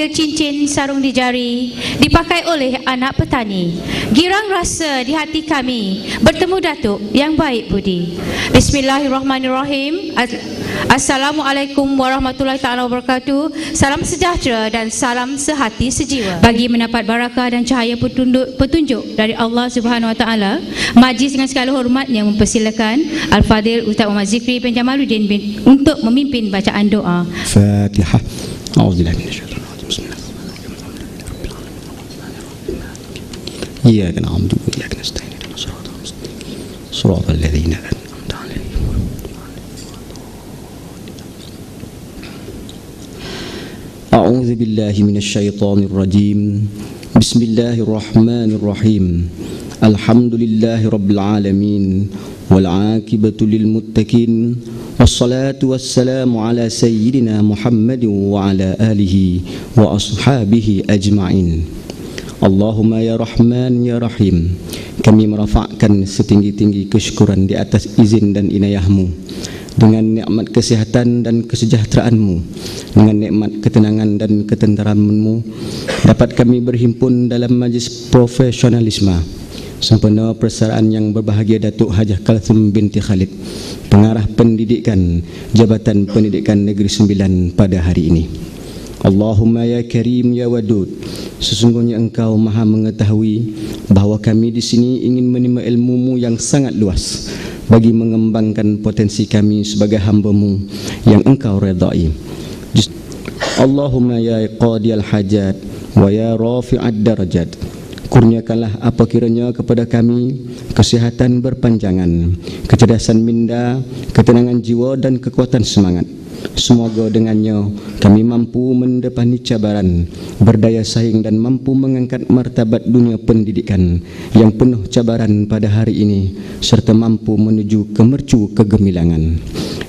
Mengambil cincin sarung di jari dipakai oleh anak petani. Girang rasa di hati kami bertemu Datuk yang baik budi. Bismillahirrahmanirrahim. Assalamualaikum warahmatullahi taala wabarakatuh. Salam sejahtera dan salam sehati sejiwa. Bagi mendapat barakah dan cahaya petunjuk dari Allah Subhanahu wa taala, majlis dengan segala hormatnya mempersilakan Al-Fadhil Ustaz Muhammad Zikri bin Jamaluddin untuk memimpin bacaan doa. Fatihah. A'udzubillahi minasyaitonir rajim. Bismillahirrahmanirrahim. Iyyaka na'budu wa iyyaka nasta'in. Shiratal ladzina an'amta 'alaihim. A'udzu billahi minasyaitonir rajim. Bismillahirrahmanirrahim. Alhamdulillahi rabbil alamin wal 'aqibatu lil muttaqin. Wassalatu wassalamu ala sayyidina Muhammadin wa ala alihi wa ashabihi ajma'in. Allahumma ya Rahman ya Rahim, kami merafakkan setinggi-tinggi kesyukuran di atas izin dan inayahmu, dengan nikmat kesihatan dan kesejahteraanmu, dengan nikmat ketenangan dan ketenteramanmu, dapat kami berhimpun dalam majlis profesionalisme sempena persaraan yang berbahagia Datuk Hajah Kalthum binti Khalid, pengarah pendidikan Jabatan Pendidikan Negeri Sembilan pada hari ini. Allahumma ya Karim ya Wadud, sesungguhnya Engkau Maha mengetahui bahawa kami di sini ingin menimba ilmu-Mu yang sangat luas bagi mengembangkan potensi kami sebagai hamba-Mu yang Engkau redai. Allahumma ya qadiyal hajat wa ya rafi'ad darajat, kurniakanlah apa kiranya kepada kami kesihatan berpanjangan, kecerdasan minda, ketenangan jiwa dan kekuatan semangat. Semoga dengannya kami mampu mendepani cabaran, berdaya saing dan mampu mengangkat martabat dunia pendidikan yang penuh cabaran pada hari ini, serta mampu menuju ke mercu kegemilangan.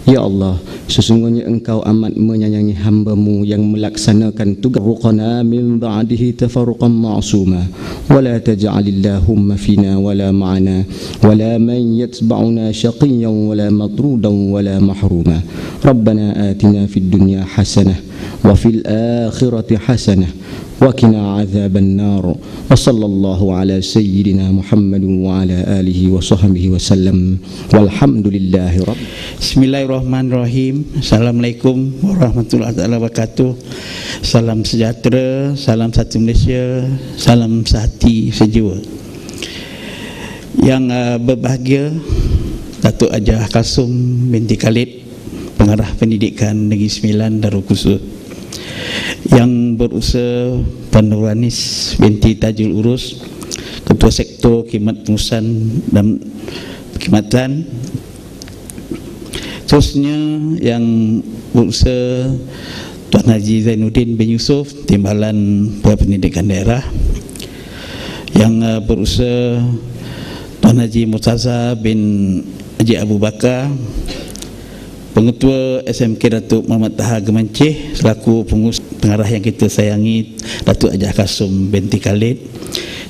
Ya Allah, sesungguhnya Engkau amat menyayangi hamba-Mu yang melaksanakan tugas ruqana min ba'dihi tafarruqan ma'suma, wa la taj'alillahumma fina wa la ma'ana wa la man yatba'una syaqiyyan wa la matrudan wa la mahruma. Rabbana atina fid dunya hasanah wa fil akhirati hasanah wa qina adzaban nar. Wa sallallahu ala sayyidina Muhammadin wa ala alihi wa sahbihi wa sallam. Walhamdulillahi rabbil. Bismillahirrahmanirrahim. Assalamualaikum warahmatullahi wabarakatuh. Salam sejahtera, salam satu Malaysia, salam sehati sejiwa. Yang berbahagia Datuk Hajah Kalthum binti Khalid, pengarah pendidikan Negeri Sembilan Darul Qusur. Yang berusaha Puan Nuranis binti Tajul Urus, Ketua Sektor Khidmat Pengurusan dan Perkhidmatan. Terusnya yang berusaha Tuan Haji Zainuddin bin Yusuf, Timbalan Pendidikan Daerah. Yang berusaha Tuan Haji Murtaza bin Haji Abu Bakar, Pengetua SMK Datuk Muhammad Taha Gemancih, selaku pengurus pengarah yang kita sayangi Datuk Hajah Kalthum binti Khalid.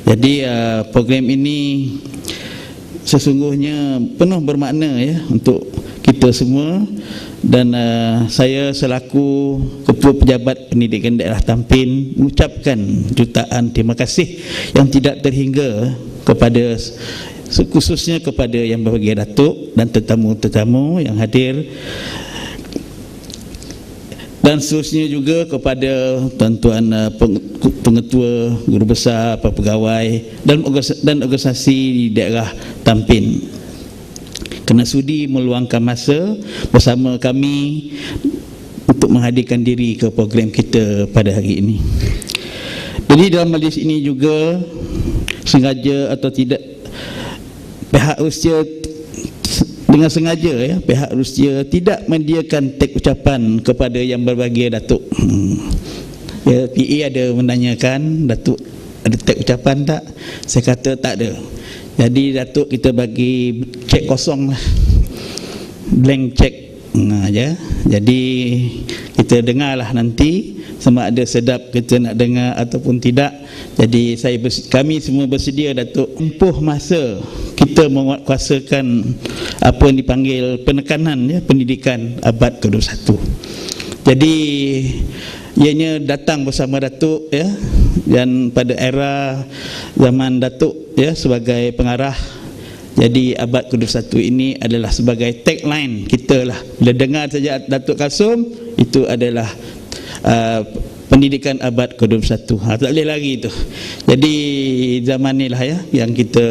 Jadi program ini sesungguhnya penuh bermakna ya untuk kita semua, dan saya selaku Ketua Pejabat Pendidikan Daerah Tampin mengucapkan jutaan terima kasih yang tidak terhingga kepada, khususnya kepada yang berbahagia Datuk dan tetamu-tetamu yang hadir, dan seterusnya juga kepada tuan-tuan pengetua, guru besar, para pegawai dan organisasi di daerah Tampin kerana sudi meluangkan masa bersama kami untuk menghadirkan diri ke program kita pada hari ini. Jadi dalam majlis ini juga sengaja atau tidak, pihak Rusia dengan sengaja ya, pihak Rusia tidak menyediakan teks ucapan kepada yang berbahagia Datuk. Ya, PE ada menanyakan, Datuk ada teks ucapan tak? Saya kata tak ada. Jadi Datuk kita bagi cek kosong lah, blank cek aja. Jadi kita dengarlah nanti sama ada sedap kita nak dengar ataupun tidak. Jadi kami semua bersedia Datuk tempuh masa kita menguatkuasakan apa yang dipanggil penekanan ya, pendidikan abad ke-21. Jadi ianya datang bersama Datuk ya, dan pada era zaman Datuk ya sebagai pengarah. Jadi abad ke-21 ini adalah sebagai tagline kita lah. Bila dengar saja Datuk Kasum, itu adalah pendidikan abad ke-21. Tak boleh lagi tu. Jadi zaman ni lah ya yang kita,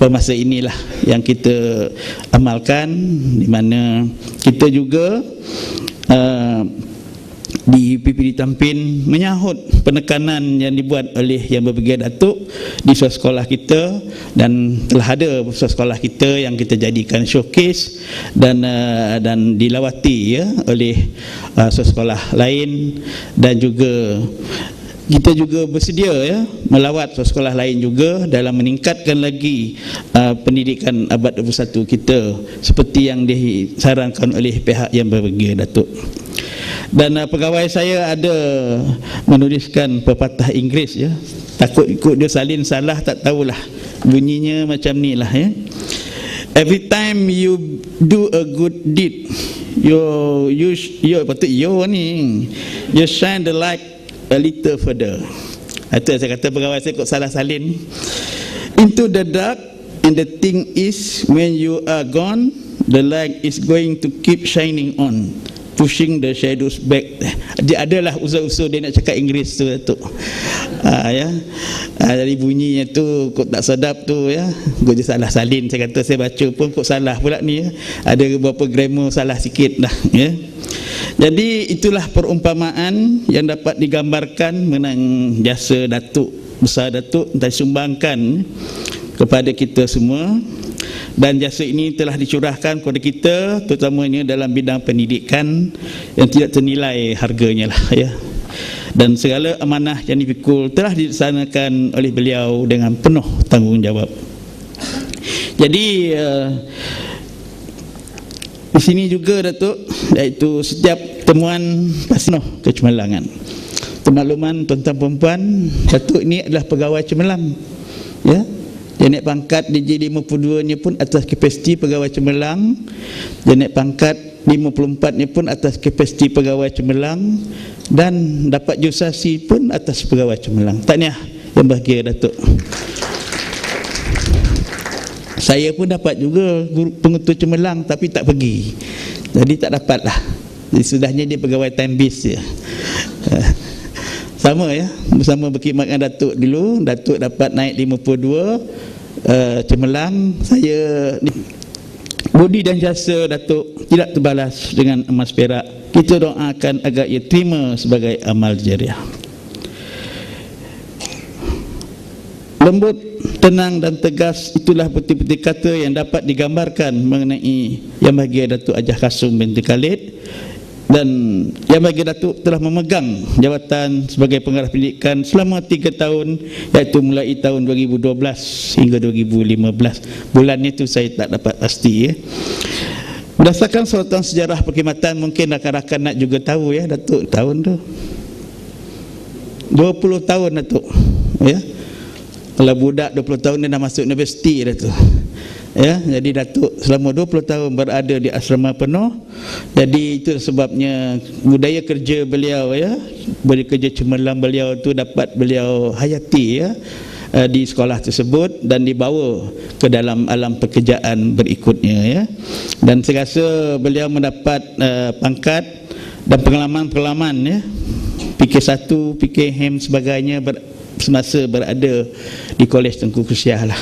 masa inilah yang kita amalkan, di mana kita juga di PPD Tampin menyahut penekanan yang dibuat oleh Yang Berbahagia Datuk di sekolah kita, dan telah ada sekolah kita yang kita jadikan showcase dan dilawati ya oleh sekolah lain, dan juga kita juga bersedia ya melawat sekolah lain juga dalam meningkatkan lagi pendidikan abad 21 kita seperti yang disarankan oleh pihak Yang Berbahagia Datuk. Dan pegawai saya ada menuliskan pepatah Inggeris ya. Takut ikut dia salin salah, tak tahulah. Bunyinya macam ni lah ya. Every time you do a good deed, you shine the light a little further. Itu saya kata pegawai saya kok salah salin. Into the dark, and the thing is when you are gone, the light is going to keep shining on, pushing the shadows back. Dia adalah usul-usul dia nak cakap Inggeris tu Datuk. Dari bunyinya tu kok tak sedap tu ya. Kok dia salah salin, saya kata saya baca pun kok salah pula ni ya. Ada beberapa grammar salah sikit dah ya. Jadi itulah perumpamaan yang dapat digambarkan mengenai jasa Datuk besar Datuk dan sumbangkan kepada kita semua. Dan jasa ini telah dicurahkan kepada kita, terutamanya dalam bidang pendidikan yang tidak ternilai harganya lah ya. Dan segala amanah yang dipikul telah dilaksanakan oleh beliau dengan penuh tanggungjawab. Jadi di sini juga Datuk, iaitu setiap temuan pasti penuh kecemerlangan. Termakluman tuan-tuan perempuan, Datuk ini adalah pegawai cemerlang ya. Dia naik pangkat DJ52 nya pun atas kapasiti pegawai cemerlang. Dia naik pangkat 54 nya pun atas kapasiti pegawai cemerlang, dan dapat jusasi pun atas pegawai cemerlang. Tahniah Yang Berbahagia Datuk. Saya pun dapat juga pengetua cemerlang tapi tak pergi. Jadi tak dapatlah. Sudahnya dia pegawai time base je. Sama ya, bersama berkhidmat dengan Datuk dulu. Datuk dapat naik 52 cemerlang. Saya budi dan jasa Datuk tidak terbalas dengan emas perak. Kita doakan agar ia terima sebagai amal jariah. Lembut, tenang dan tegas, itulah betul-betul kata yang dapat digambarkan mengenai Yang Berbahagia Datuk Hajah Kasum binti Khalid. Dan Yang Berbahagia Datuk telah memegang jawatan sebagai pengarah pendidikan selama 3 tahun, iaitu mulai tahun 2012 hingga 2015. Bulan itu saya tak dapat pasti ya. Berdasarkan sorotan sejarah perkhidmatan, mungkin rakan-rakan nak juga tahu ya Datuk tahun tu 20 tahun Datuk ya. Kalau budak 20 tahun dia dah masuk universiti Datuk ya. Jadi Datuk selama 20 tahun berada di asrama penuh. Jadi itu sebabnya budaya kerja beliau ya, budaya kerja cemerlang beliau tu dapat beliau hayati ya di sekolah tersebut dan dibawa ke dalam alam pekerjaan berikutnya ya. Dan saya rasa beliau mendapat pangkat dan pengalaman-pengalaman ya, PK1, PKM sebagainya semasa berada di Kolej Tengku Kersiyah lah.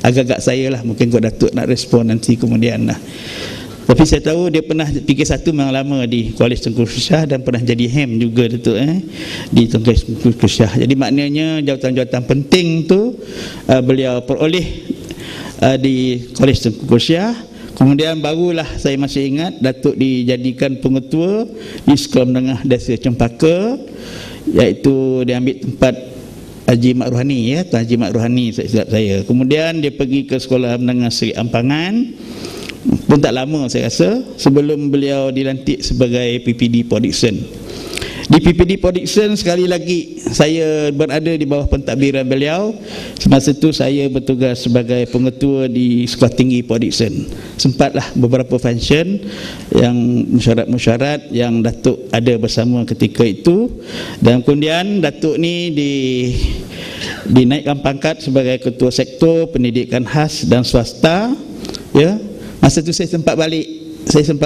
Agak-agak saya lah, mungkin kau Datuk nak respon nanti kemudian lah. Tapi saya tahu dia pernah PK1 memang lama di Kolej Tengku Kersiyah dan pernah jadi HEM juga Datuk di Kolej Tengku Kersiyah. Jadi maknanya jawatan-jawatan penting tu beliau peroleh di Kolej Tengku Kersiyah. Kemudian barulah saya masih ingat Datuk dijadikan pengetua di Sekolah Menengah Dasar Cempaka, iaitu dia ambil tempat Haji Mat Rohani ya, Tuan Haji Mat Rohani silap saya. Kemudian dia pergi ke Sekolah Menengah Seri Ampangan, pun tak lama saya rasa sebelum beliau dilantik sebagai PPD Port Dickson. Di PPD Production sekali lagi saya berada di bawah pentadbiran beliau. Semasa itu saya bertugas sebagai pengetua di Sekolah Tinggi Production. Sempatlah beberapa function yang mesyuarat-mesyuarat yang Datuk ada bersama ketika itu, dan kemudian Datuk ni dinaikkan pangkat sebagai ketua sektor pendidikan khas dan swasta, ya. Masa itu saya sempat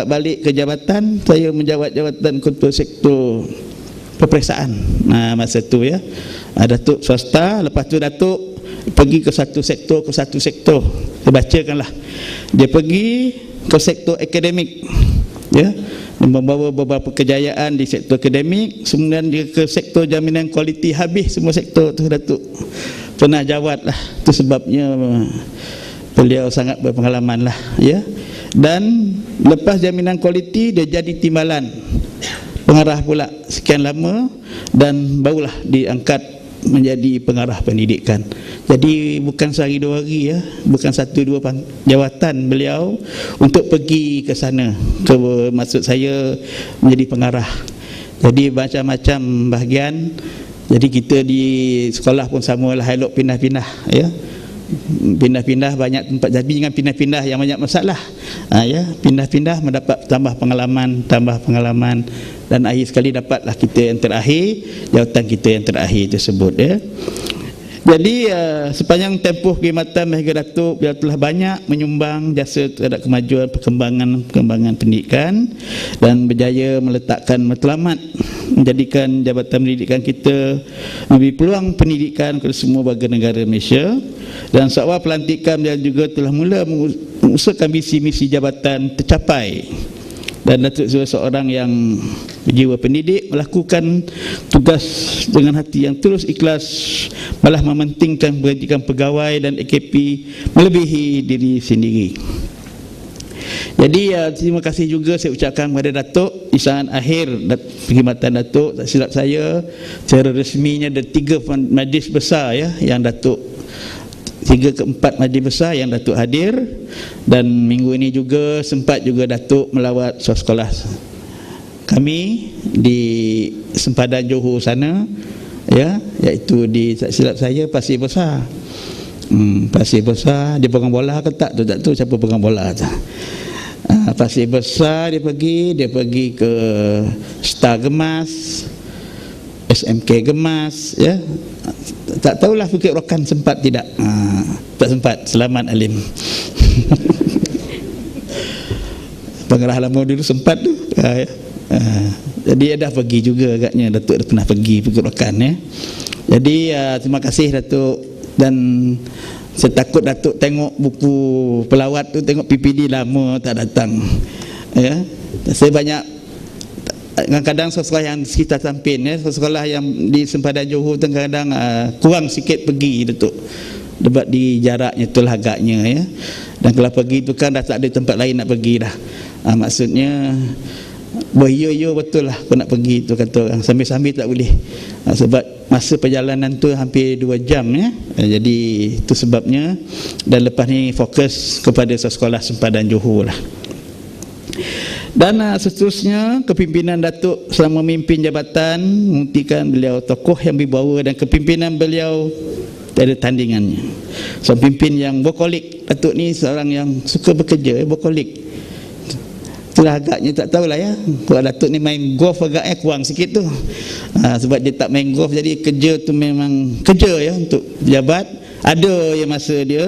balik ke jabatan, saya menjawat jawatan ketua sektor peperiksaan. Masa itu, ya, Datuk swasta. Lepas tu Datuk pergi ke satu sektor saya bacakanlah, dia pergi ke sektor akademik, ya, membawa beberapa kejayaan di sektor akademik. Kemudian dia ke sektor jaminan kualiti, habis semua sektor tu Datuk pernah jawat lah. Itu sebabnya beliau sangat berpengalaman lah, ya. Dan lepas jaminan kualiti dia jadi timbalan pengarah pula sekian lama, dan barulah diangkat menjadi pengarah pendidikan. Jadi bukan sehari dua hari, ya, bukan satu dua jawatan beliau untuk pergi ke sana, maksud saya menjadi pengarah. Jadi macam-macam bahagian. Jadi kita di sekolah pun samalah, elok pindah-pindah, ya, pindah-pindah banyak tempat. Jadi dengan pindah-pindah yang banyak masalah, ya, pindah-pindah mendapat tambah pengalaman, dan akhir sekali dapatlah kita yang terakhir, jawatan kita yang terakhir tersebut, ya. Jadi sepanjang tempoh khidmatan Mahir Datuk, beliau telah banyak menyumbang jasa terhadap kemajuan perkembangan pendidikan dan berjaya meletakkan matlamat, menjadikan jabatan pendidikan kita memberi peluang pendidikan kepada semua warga negara Malaysia. Dan seawal pelantikan beliau juga telah mula mengusahakan misi-misi jabatan tercapai. Dan Datuk seorang yang berjiwa pendidik, melakukan tugas dengan hati yang tulus ikhlas, malah mementingkan pendidikan pegawai dan AKP melebihi diri sendiri. Jadi terima kasih juga saya ucapkan kepada Datuk di saat akhir perkhidmatan Datuk. Tak silap saya, secara resminya ada 3 majlis besar, ya, yang Datuk 3 ke 4 majlis besar yang Datuk hadir. Dan minggu ini juga sempat juga Datuk melawat sekolah kami di sempadan Johor sana, ya, iaitu di, tak silap saya, Pasir Besar. Pasir Besar, dia pegang bola ke tak tahu siapa pegang bola tu. Pasir Besar dia pergi ke Star Gemas, SMK Gemas, ya. Tak tahulah Bukit Rokan sempat tidak. Tak sempat, selamat Alim. Pengarah lama dulu sempat tu, ya. Jadi dia dah pergi juga agaknya, Datuk dah pernah pergi Bukit Rokan, ya. Jadi terima kasih Datuk. Dan saya takut Datuk tengok buku pelawat tu, tengok PPD lama tak datang, ya. Saya banyak kadang-kadang sekolah yang di sekitar Tampin, ya, sekolah yang di sempadan Johor kadang-kadang kurang sikit pergi Datuk, sebab di jaraknya itulah agaknya, ya. Dan kalau pergi tu kan dah tak ada tempat lain nak pergi dah. Maksudnya ya betul lah aku nak pergi tu, kata orang, sambil-sambil tak boleh, sebab masa perjalanan tu hampir 2 jam, ya. Jadi itu sebabnya. Dan lepas ni fokus kepada sekolah sempadan Johor lah. Dan seterusnya kepimpinan Datuk selama memimpin jabatan membuktikan beliau tokoh yang berbawa, dan kepimpinan beliau tak ada tandingannya. Seorang pimpin yang workaholic. Datuk ni seorang yang suka bekerja, workaholic. Itulah agaknya tak tahulah, ya. Kalau Datuk ni main golf agaknya kurang sikit tu. Sebab dia tak main golf, jadi kerja tu memang kerja, ya, untuk pejabat. Ada yang masa dia,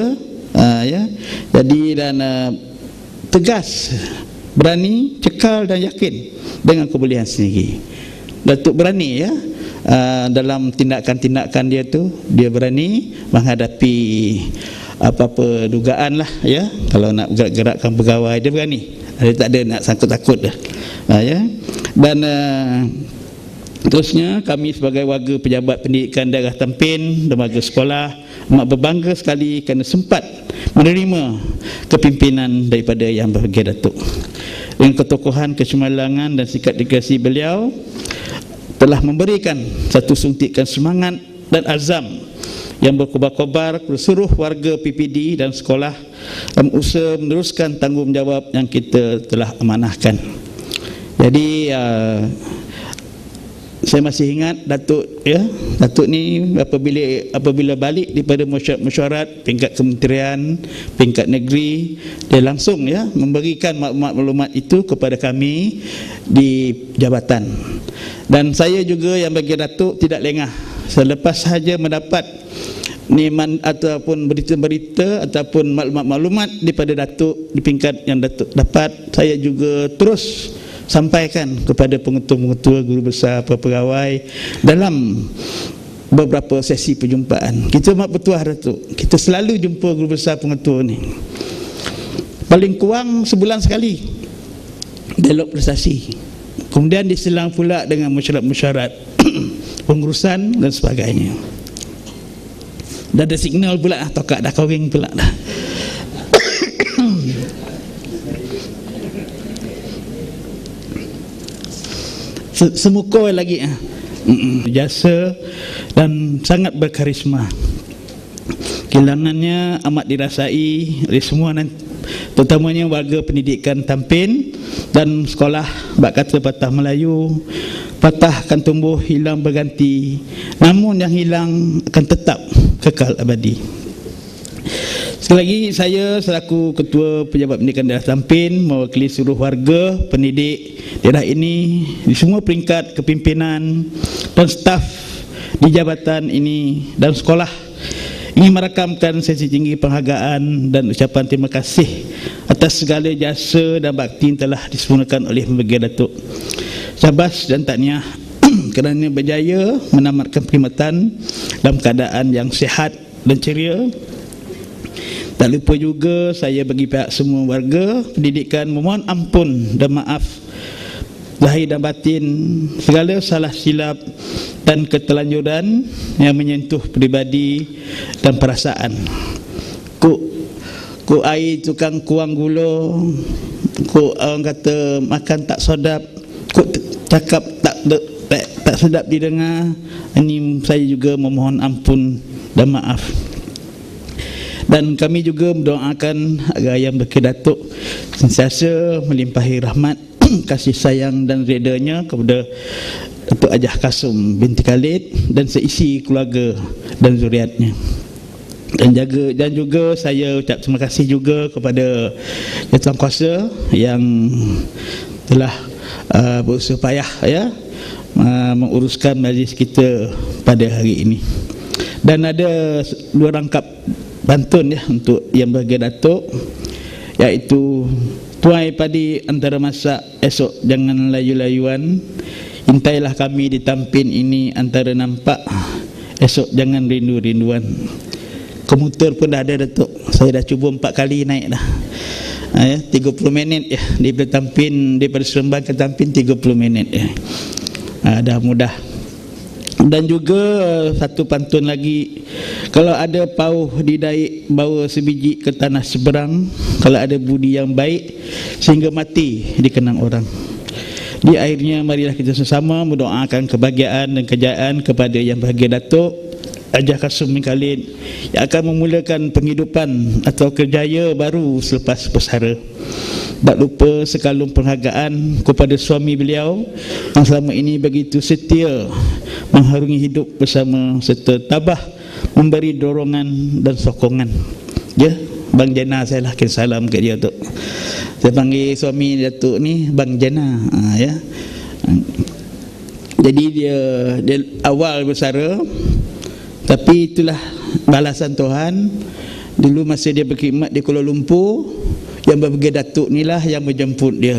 ya. Jadi dan tegas, berani, cekal dan yakin dengan kebolehan sendiri. Datuk berani, ya, dalam tindakan-tindakan dia tu, dia berani menghadapi apa-apa dugaan lah, ya. Kalau nak gerak-gerakkan pegawai, dia berani. Dia tak ada nak sangkut-takut dah, ya. Dan terusnya kami sebagai warga pejabat pendidikan daerah Tampin, lembaga sekolah, amat berbangga sekali kerana sempat menerima kepimpinan daripada Yang Berbahagia Datuk. Dengan ketokohan, kecemerlangan dan sikap dedikasi beliau telah memberikan satu suntikan semangat dan azam yang berkobar-kobar kepada seluruh warga PPD dan sekolah dalam usaha meneruskan tanggungjawab yang kita telah amanahkan. Jadi saya masih ingat Datuk ni apabila balik daripada mesyuarat tingkat kementerian, tingkat negeri, dia langsung memberikan maklumat itu kepada kami di jabatan. Dan saya juga yang bagi Datuk tidak lengah. Selepas sahaja mendapat ataupun berita-berita ataupun maklumat-maklumat daripada Datuk di tingkat yang Datuk dapat, saya juga terus sampaikan kepada pengetua-pengetua, guru besar, pegawai dalam beberapa sesi perjumpaan. Kita mak bertuah Datuk, kita selalu jumpa guru besar pengetua ni, paling kurang sebulan sekali dialog prestasi, kemudian diselang pula dengan mesyuarat pengurusan dan sebagainya. Dah ada signal pula tokak dah kahwin pula dah. Semuka lagi jasa dan sangat berkarisma. Kehilangannya amat dirasai oleh semua, terutamanya warga pendidikan Tampin dan sekolah. Bak kata patah Melayu, patah akan tumbuh, hilang berganti, namun yang hilang akan tetap kekal abadi. Sekali lagi, saya selaku Ketua Pejabat Pendidikan Daerah Tampin mewakili seluruh warga pendidik daerah ini di semua peringkat kepimpinan dan staf di jabatan ini dan sekolah, ingin merakamkan sesi tinggi penghargaan dan ucapan terima kasih atas segala jasa dan bakti yang telah disempurnakan oleh Pembagi Datuk. Syabas dan tahniah kerana berjaya menamatkan perkhidmatan dalam keadaan yang sihat dan ceria. Tak lupa juga saya bagi pihak semua warga pendidikan memohon ampun dan maaf lahir dan batin segala salah silap dan ketelanjuran yang menyentuh peribadi dan perasaan. Ku air tukang kuang gula, ku orang kata makan tak sedap, ku cakap tak sedap didengar. Ini saya juga memohon ampun dan maaf. Dan kami juga mendoakan agar Yang Berkah Datuk sentiasa melimpahi rahmat, kasih sayang dan redanya kepada Datuk Hajah Kasum binti Khalid dan seisi keluarga dan zuriatnya. Dan juga saya ucap terima kasih juga kepada Jatuangkuasa yang telah berusaha payah menguruskan majlis kita pada hari ini. Dan ada 2 rangkap pantun untuk Yang Berbahagia Datuk, iaitu tuai padi antara masak, esok jangan layu-layuan, intailah kami di Tampin ini antara nampak, esok jangan rindu-rinduan. Komuter pun dah ada Datuk, saya dah cuba 4 kali naik dah. 30 minit daripada Tampin, daripada Seremban ke Tampin 30 minit dah mudah. Dan juga satu pantun lagi, kalau ada pauh didaik bawa sebiji ke tanah seberang, kalau ada budi yang baik sehingga mati dikenang orang. Di akhirnya marilah kita sesama mendoakan kebahagiaan dan kejayaan kepada Yang Berbahagia Datuk Hajah Kasum bin Khalid yang akan memulakan penghidupan atau kerjaya baru selepas bersara. Tak lupa sekalung penghargaan kepada suami beliau yang selama ini begitu setia mengharungi hidup bersama serta tabah memberi dorongan dan sokongan. Bang Jana, saya lahir salam kat dia tu. Saya panggil suami Datuk ni Bang Jana. Jadi dia awal bersara, tapi itulah balasan Tuhan. Dulu masa dia berkhidmat di Kuala Lumpur, Yang Berbahagia Datuk ni lah yang menjemput dia.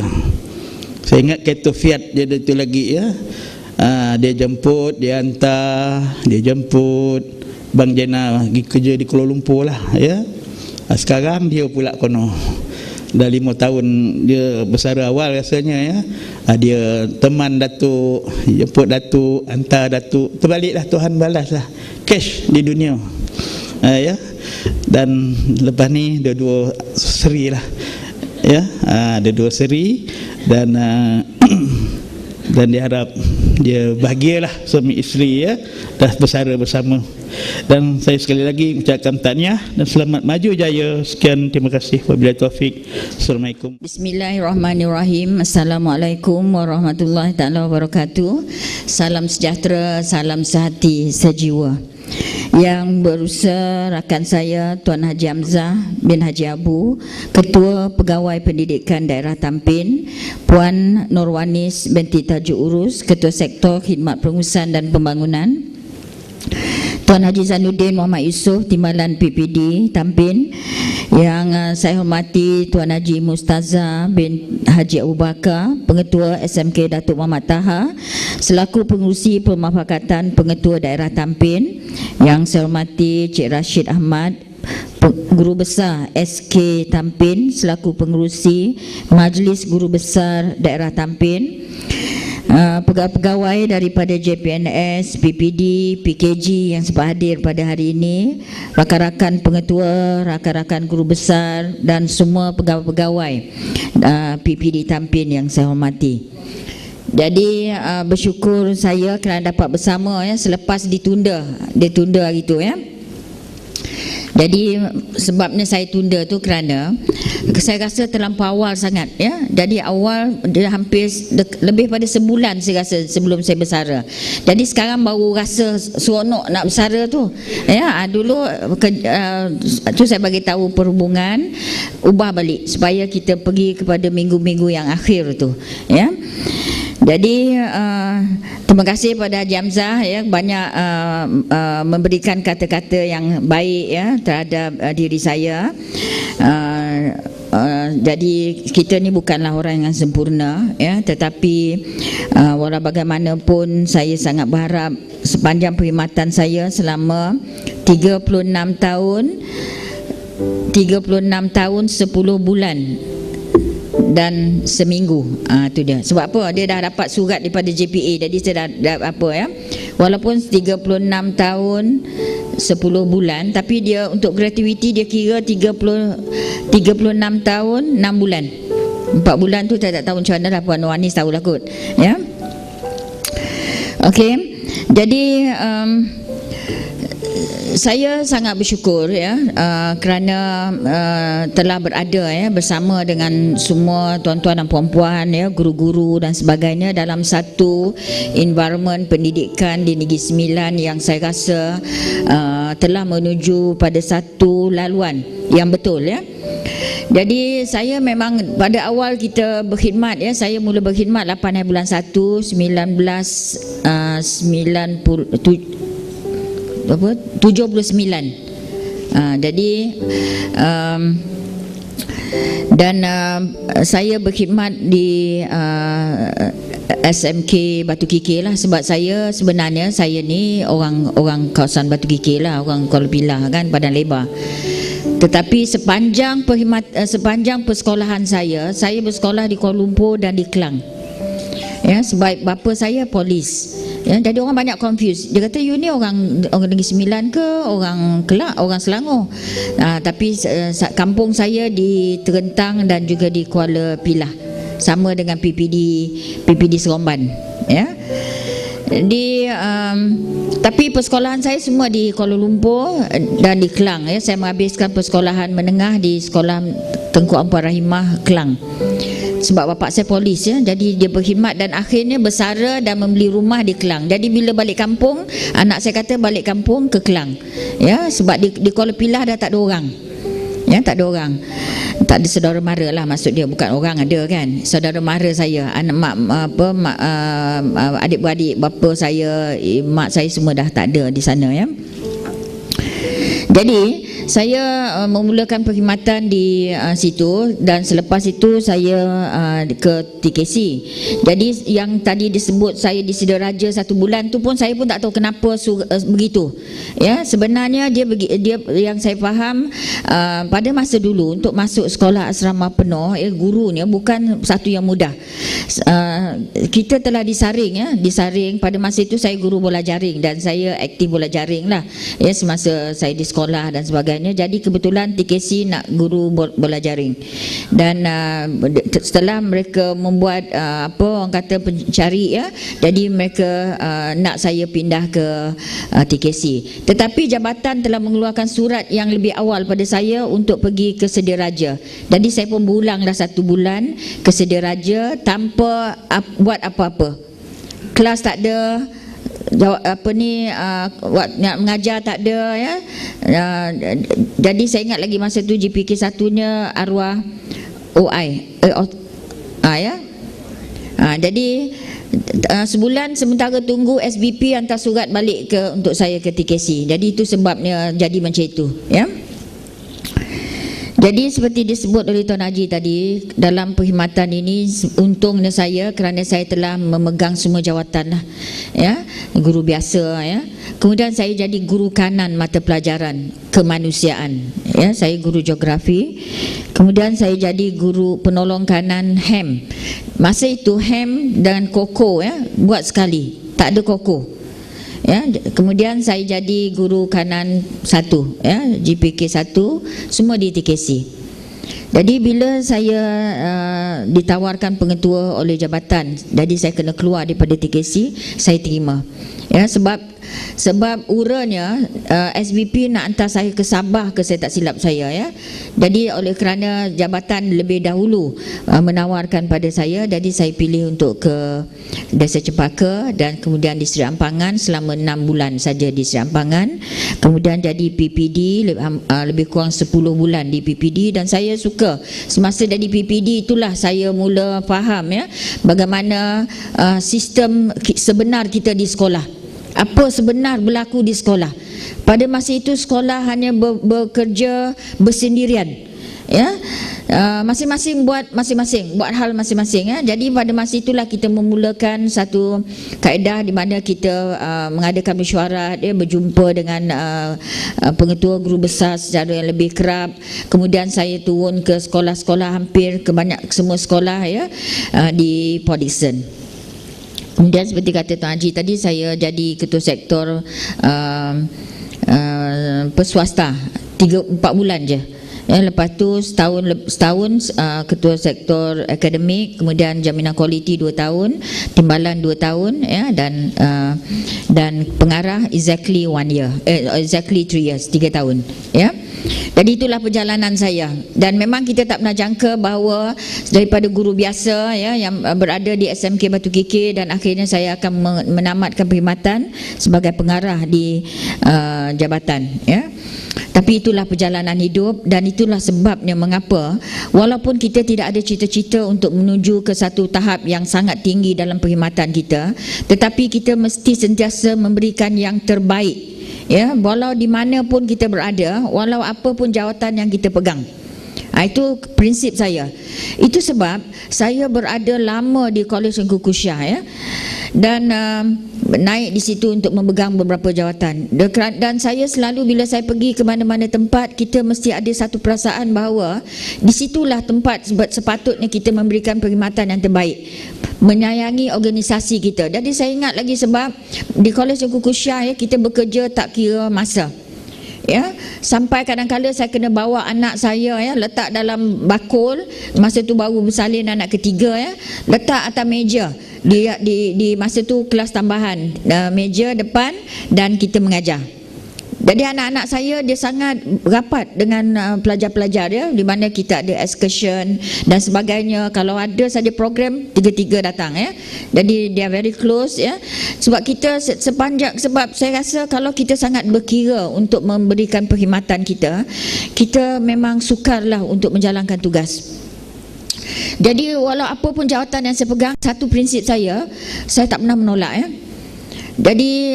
Saya ingat kereta Fiat dia tu lagi dia jemput, dia hantar, dia jemput. Bang Jana pergi kerja di Kuala Lumpur lah sekarang dia pula kono. Dah 5 tahun dia bersara awal rasanya dia teman Datuk, jemput Datuk, hantar Datuk, terbaliklah Tuhan balas lah cash di dunia. Dan lepas ni ada 2 seri lah ada 2 seri dan dan diharap dia bahagialah suami isteri ya, dah bersara bersama. Dan saya sekali lagi ucapkan tahniah dan selamat maju jaya. Sekian, terima kasih. Wabillahi taufik. Assalamualaikum. Bismillahirrahmanirrahim. Assalamualaikum warahmatullahi taala wabarakatuh. Salam sejahtera, salam sehati sejiwa. Yang berusaha rakan saya Tuan Haji Hamzah bin Haji Abu, Ketua Pegawai Pendidikan Daerah Tampin, Puan Nurwanis binti Tajuk Urus, Ketua Sektor Khidmat Pengurusan dan Pembangunan, Tuan Haji Zainuddin Muhammad Yusof, Timbalan PPD Tampin, yang saya hormati Tuan Haji Mustaza bin Haji Abu Bakar, Pengetua SMK Datuk Muhammad Taha, selaku Pengurusi Pemufakatan Pengetua Daerah Tampin, yang saya hormati Cik Rashid Ahmad, Guru Besar SK Tampin, selaku Pengurusi Majlis Guru Besar Daerah Tampin, pegawai-pegawai daripada JPNS, PPD, PKG yang sempat hadir pada hari ini, rakan-rakan pengetua, rakan-rakan guru besar dan semua pegawai-pegawai PPD Tampin yang saya hormati. Jadi bersyukur saya kerana dapat bersama ya, selepas ditunda hari itu ya. Jadi sebabnya saya tunda tu kerana saya rasa terlampau awal sangat ya. Jadi awal dia hampir lebih pada sebulan saya rasa sebelum saya bersara. Jadi sekarang baru rasa seronok nak bersara tu. Ya, dulu tu saya bagi tahu perhubungan ubah balik supaya kita pergi kepada minggu-minggu yang akhir tu ya. Jadi terima kasih pada Haji Hamzah ya, banyak memberikan kata-kata yang baik ya terhadap diri saya. Jadi kita ni bukanlah orang yang sempurna ya, tetapi walau bagaimanapun saya sangat berharap sepanjang perkhidmatan saya selama 36 tahun 10 bulan dan seminggu. Tu dia. Sebab apa? Dia dah dapat surat daripada JPA. Jadi saya dah apa ya. Walaupun 36 tahun 10 bulan, tapi dia untuk gratuity dia kira 36 tahun 6 bulan. 4 bulan tu saya tak tahu macam mana lah, Puan Nurwanis tahulah kot. Ya. Okey. Jadi saya sangat bersyukur ya kerana telah berada ya bersama dengan semua tuan-tuan dan puan-puan ya, guru-guru dan sebagainya dalam satu environment pendidikan di Negeri Sembilan yang saya rasa telah menuju pada satu laluan yang betul ya. Jadi saya memang pada awal kita berkhidmat ya, saya mula berkhidmat 8 bulan 1 1979. Jadi dan saya berkhidmat di SMK Batu Kikir lah, sebab saya sebenarnya saya ni orang kawasan Batu Kikir lah, orang Kuala Pilah kan, Padang Lebar. Tetapi sepanjang persekolahan saya bersekolah di Kuala Lumpur dan di Klang. Ya, sebab bapa saya polis. Ya, jadi orang banyak confused. Dia kata, you ni orang Negeri Sembilan ke orang Kelak, orang Selangor? Tapi kampung saya di Terentang dan juga di Kuala Pilah, sama dengan PPD Seremban. Ya. Tapi persekolahan saya semua di Kuala Lumpur dan di Klang ya. Saya menghabiskan persekolahan menengah di Sekolah Tengku Ampuan Rahimah Klang. Sebab bapak saya polis ya, jadi dia berkhidmat dan akhirnya bersara dan membeli rumah di Klang. Jadi bila balik kampung, anak saya kata balik kampung ke Klang. Ya, sebab di Kuala Pilah dah tak ada orang. Ya, tak ada orang. Tak ada saudara mara lah, maksud dia, bukan orang ada kan. Saudara mara saya, anak adik-beradik bapa saya, mak saya semua dah tak ada di sana ya. Jadi saya memulakan perkhidmatan di situ dan selepas itu saya ke TKC. Jadi yang tadi disebut saya di Sideraja 1 bulan tu pun saya pun tak tahu kenapa begitu. Ya, sebenarnya dia yang saya faham pada masa dulu untuk masuk sekolah asrama penuh gurunya bukan satu yang mudah. Kita telah disaring pada masa itu. Saya guru bola jaring dan saya aktif bola jaring lah ya semasa saya di sekolah sekolah dan sebagainya. Jadi kebetulan TKC nak guru bola jaring, dan setelah mereka membuat orang kata pencari, ya, jadi mereka nak saya pindah ke TKC. Tetapi jabatan telah mengeluarkan surat yang lebih awal pada saya untuk pergi ke Sediaraja. Jadi saya pun berulanglah 1 bulan ke Sediaraja tanpa buat apa-apa. Kelas tak ada, nak mengajar tak ada, ya. Jadi saya ingat lagi masa tu GPK 1-nya arwah OI, ya. Jadi sebulan sementara tunggu SBP hantar surat balik untuk saya ke TKC. Jadi itu sebabnya jadi macam itu, ya. Jadi seperti disebut oleh Tuan Haji tadi, dalam perkhidmatan ini untungnya saya kerana saya telah memegang semua jawatan lah, ya, guru biasa, ya. Kemudian saya jadi guru kanan mata pelajaran kemanusiaan, ya, saya guru geografi. Kemudian saya jadi guru penolong kanan HEM. Masa itu HEM dan KOKO, ya, buat sekali, tak ada KOKO. Ya, kemudian saya jadi guru kanan 1, ya, GPK 1, semua di TKC. Jadi bila saya ditawarkan pengetua oleh jabatan, jadi saya kena keluar daripada TKC, saya terima. Ya, sebab uranya SBP nak hantar saya ke Sabah ke, saya tak silap saya, ya. Jadi oleh kerana jabatan lebih dahulu menawarkan pada saya, jadi saya pilih untuk ke Desa Cempaka dan kemudian di Seri Ampangan selama 6 bulan saja di Seri Ampangan. Kemudian jadi PPD lebih kurang 10 bulan di PPD, dan saya suka semasa jadi PPD itulah saya mula faham, ya, bagaimana sistem sebenar kita di sekolah. Apa sebenar berlaku di sekolah. Pada masa itu sekolah hanya bekerja bersendirian, ya. Masing-masing buat hal masing-masing, ya. Jadi pada masa itulah kita memulakan satu kaedah di mana kita mengadakan mesyuarat, ya, berjumpa dengan pengetua guru besar secara yang lebih kerap. Kemudian saya turun ke sekolah-sekolah, hampir ke semua sekolah, ya, di Port Dickson. Kemudian seperti kata Tuan Haji tadi, saya jadi ketua sektor perswasta 3-4 bulan je, ya. Lepas tu setahun ketua sektor akademik, kemudian jaminan kualiti 2 tahun, timbalan 2 tahun, ya, dan pengarah exactly 1 year, exactly 3 years, 3 tahun, ya. Jadi itulah perjalanan saya, dan memang kita tak pernah jangka bahawa daripada guru biasa, ya, yang berada di SMK Batu Kikir, dan akhirnya saya akan menamatkan perkhidmatan sebagai pengarah di jabatan, ya. Tapi itulah perjalanan hidup, dan itulah sebabnya mengapa walaupun kita tidak ada cita-cita untuk menuju ke satu tahap yang sangat tinggi dalam perkhidmatan kita, tetapi kita mesti sentiasa memberikan yang terbaik, ya, walau di mana pun kita berada, walau apa pun jawatan yang kita pegang. Itu prinsip saya. Itu sebab saya berada lama di Kolej Engku Kusyah, ya, dan naik di situ untuk memegang beberapa jawatan. Dan saya selalu bila saya pergi ke mana-mana tempat, kita mesti ada satu perasaan bahawa di situlah tempat sepatutnya kita memberikan perkhidmatan yang terbaik, menyayangi organisasi kita. Jadi saya ingat lagi sebab di Kolej Engku Kusyah, ya, kita bekerja tak kira masa, ya, sampai kadang-kadang saya kena bawa anak saya, ya, letak dalam bakul, masa tu baru bersalin anak ketiga, ya, letak atas meja di masa tu kelas tambahan, meja depan, dan kita mengajar. Jadi anak-anak saya dia sangat rapat dengan pelajar-pelajar, ya, di mana kita ada excursion dan sebagainya. Kalau ada saja program, tiga-tiga datang, ya. Jadi dia very close, ya. Sebab kita sebab saya rasa kalau kita sangat berkira untuk memberikan perkhidmatan kita memang sukarlah untuk menjalankan tugas. Jadi walau apa pun jawatan yang saya pegang, satu prinsip saya tak pernah menolak, ya. Jadi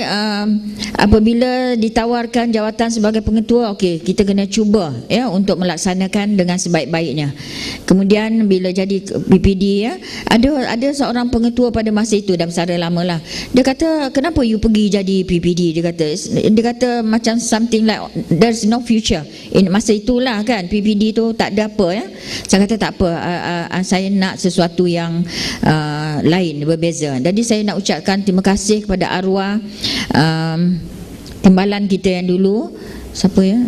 apabila ditawarkan jawatan sebagai pengetua, okey, kita kena cuba, ya, untuk melaksanakan dengan sebaik-baiknya. Kemudian bila jadi PPD, ya, ada seorang pengetua pada masa itu, dah bersara lama lah. Dia kata, kenapa you pergi jadi PPD? Dia kata macam something like there's no future. Masa itulah kan PPD tu tak ada apa, ya. Saya kata tak apa, saya nak sesuatu yang lain, berbeza. Jadi saya nak ucapkan terima kasih kepada arwah timbalan kita yang dulu, siapa ya?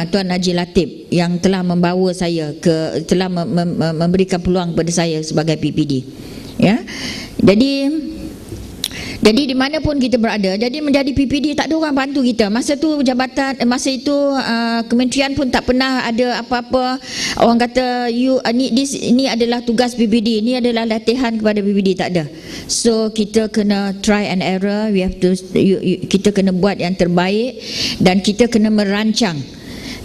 Tuan Haji Latif yang telah membawa saya telah memberikan peluang kepada saya sebagai PPD. Ya. Jadi di mana pun kita berada, jadi menjadi PPD tak ada orang bantu kita. Masa tu masa itu kementerian pun tak pernah ada apa-apa. Orang kata ini adalah tugas PPD, ini adalah latihan kepada PPD, tak ada. So kita kena try and error, kita kena buat yang terbaik dan kita kena merancang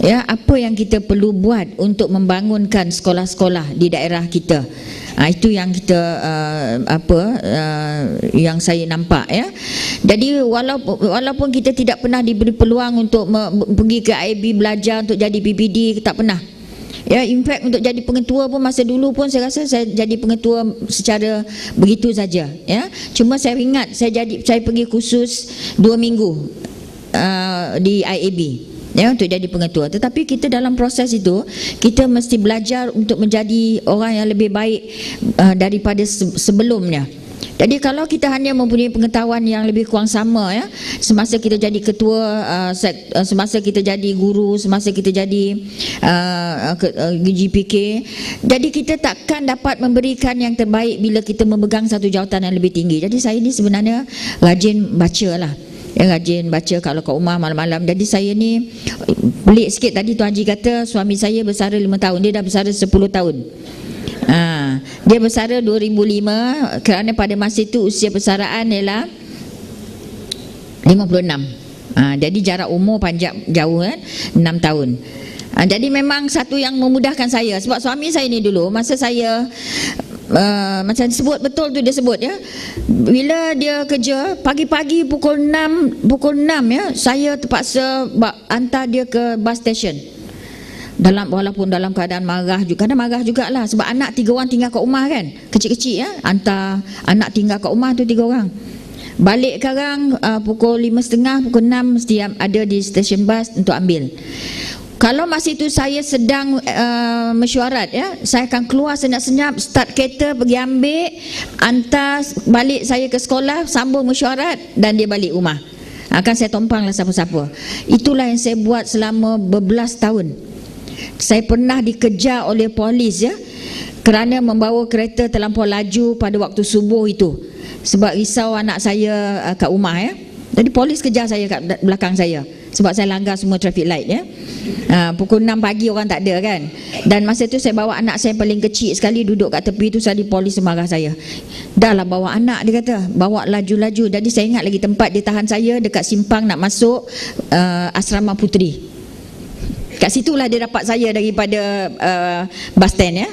ya apa yang kita perlu buat untuk membangunkan sekolah-sekolah di daerah kita. Itu yang kita yang saya nampak ya. Jadi walaupun kita tidak pernah diberi peluang untuk pergi ke IAB belajar untuk jadi PPD, tak pernah. Ya, in fact untuk jadi pengetua pun masa dulu pun saya rasa saya jadi pengetua secara begitu saja ya. Cuma saya ingat saya pergi kursus 2 minggu di IAB. Ya, untuk jadi pengetua. Tetapi kita dalam proses itu kita mesti belajar untuk menjadi orang yang lebih baik daripada sebelumnya. Jadi kalau kita hanya mempunyai pengetahuan yang lebih kurang sama ya, semasa kita jadi ketua, semasa kita jadi guru, semasa kita jadi GPK, jadi kita takkan dapat memberikan yang terbaik bila kita memegang satu jawatan yang lebih tinggi. Jadi saya ni sebenarnya rajin baca lah. Ya, rajin baca kalau kat rumah malam-malam. Jadi saya ni pelik sikit tadi Tuan Haji kata suami saya bersara 5 tahun, dia dah bersara 10 tahun. Dia bersara 2005 kerana pada masa itu usia persaraan ialah 56. Jadi jarak umur panjang jauh kan, 6 tahun. Jadi memang satu yang memudahkan saya sebab suami saya ni dulu masa saya macam disebut betul tu dia sebut ya, bila dia kerja pagi-pagi pukul 6 ya, saya terpaksa hantar dia ke bus station walaupun dalam keadaan marah juga, kadang marah jugalah sebab anak 3 orang tinggal kat rumah kan, kecil-kecil ya, hantar anak tinggal kat rumah tu 3 orang. Balik sekarang pukul 5.30 pukul 6 mesti ada di stesen bus untuk ambil. Kalau masa itu saya sedang mesyuarat ya, saya akan keluar senyap-senyap, start kereta pergi ambil, hantar balik saya ke sekolah, sambung mesyuarat dan dia balik rumah. Akan saya tompanglah siapa-siapa. Itulah yang saya buat selama berbelas tahun. Saya pernah dikejar oleh polis ya kerana membawa kereta terlampau laju pada waktu subuh itu sebab risau anak saya kat rumah ya. Jadi polis kejar saya kat belakang saya sebab saya langgar semua traffic light ya. Pukul 6 pagi orang tak ada kan. Dan masa tu saya bawa anak saya paling kecil sekali duduk kat tepi tu, sekali polis marah saya. Dah lah bawa anak, dia kata, bawa laju-laju. Jadi saya ingat lagi tempat dia tahan saya dekat simpang nak masuk asrama puteri. Kat situlah dia dapat saya daripada bus stand ya.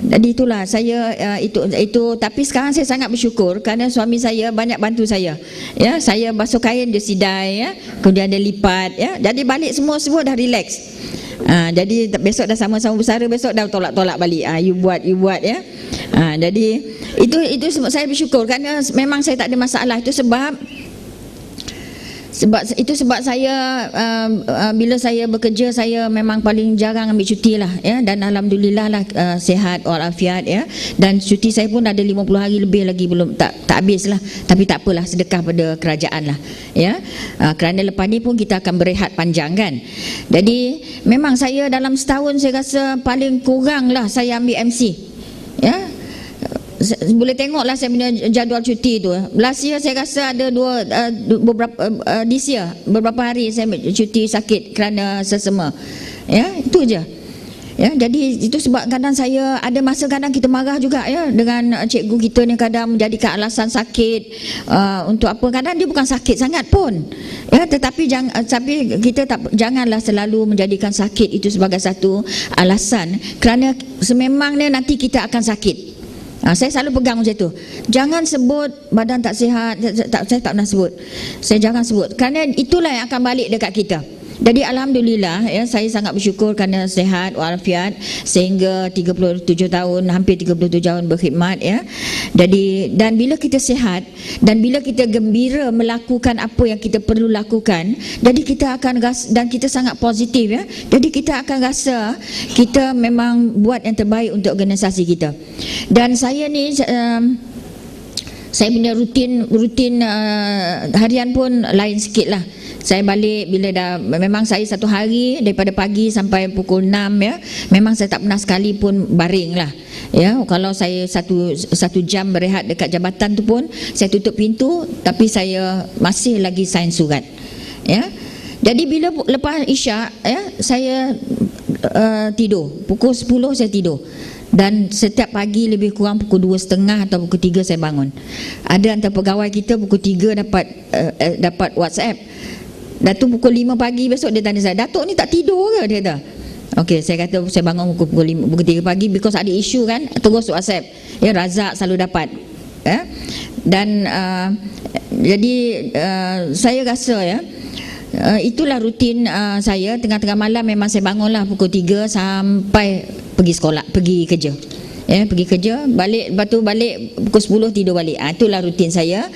Jadi itulah saya itu tapi sekarang saya sangat bersyukur kerana suami saya banyak bantu saya. Ya, saya basuh kain dia sidai ya, kemudian dia lipat ya. Jadi balik semua dah relax. Jadi besok dah sama-sama bersara, besok dah tolak-tolak balik. You buat ya. Jadi itu saya bersyukur kerana memang saya tak ada masalah. Itu sebab saya bila saya bekerja saya memang paling jarang ambil cuti lah ya, dan alhamdulillah lah sihat walafiat ya, dan cuti saya pun ada 50 hari lebih lagi belum tak habis lah, tapi tak apalah, sedekah pada kerajaan lah ya. Kerana lepas ni pun kita akan berehat panjang kan. Jadi memang saya dalam setahun saya rasa paling kurang lah saya ambil MC ya. Boleh tengoklah saya punya jadual cuti tu. Last year saya rasa ada this year beberapa hari saya cuti sakit kerana sesama. Ya, itu je. Ya, jadi itu sebab kadang saya ada masa kadang kita marah juga ya dengan cikgu kita ni, kadang menjadikan alasan sakit untuk apa, kadang dia bukan sakit sangat pun. Ya, tetapi kita janganlah selalu menjadikan sakit itu sebagai satu alasan kerana sememangnya nanti kita akan sakit. Saya selalu pegang macam tu. Jangan sebut badan tak sihat. Saya tak pernah sebut. Saya jangan sebut kerana itulah yang akan balik dekat kita. Jadi alhamdulillah ya, saya sangat bersyukur kerana sihat walafiat sehingga 37 tahun, hampir 37 tahun berkhidmat ya. Jadi dan bila kita sihat dan bila kita gembira melakukan apa yang kita perlu lakukan, jadi kita akan rasa, dan kita sangat positif ya. Jadi kita akan rasa kita memang buat yang terbaik untuk organisasi kita. Dan saya ni saya punya rutin harian pun lain sikit lah. Saya balik bila dah, memang saya satu hari daripada pagi sampai pukul 6 ya, memang saya tak pernah sekali pun baring lah ya. Kalau saya satu jam berehat dekat jabatan tu pun saya tutup pintu, tapi saya masih lagi sign surat ya. Jadi bila lepas isyak ya, saya tidur pukul 10 saya tidur. Dan setiap pagi lebih kurang pukul 2.30 atau pukul 3 saya bangun. Ada antara pegawai kita pukul 3 dapat WhatsApp. Datuk pukul 5 pagi besok dia tanya saya, "Datuk ni tak tidur ke?" dia kata. Okey, saya kata saya bangun pukul 3 pagi because ada isu kan, terus WhatsApp. Ya, Razak selalu dapat. Ya. Dan jadi saya rasa ya, itulah rutin saya. Tengah-tengah malam memang saya bangunlah pukul 3 sampai pergi sekolah, pergi kerja. Ya, pergi kerja, balik, lepas tu balik pukul 10 tidur balik. Itulah rutin saya.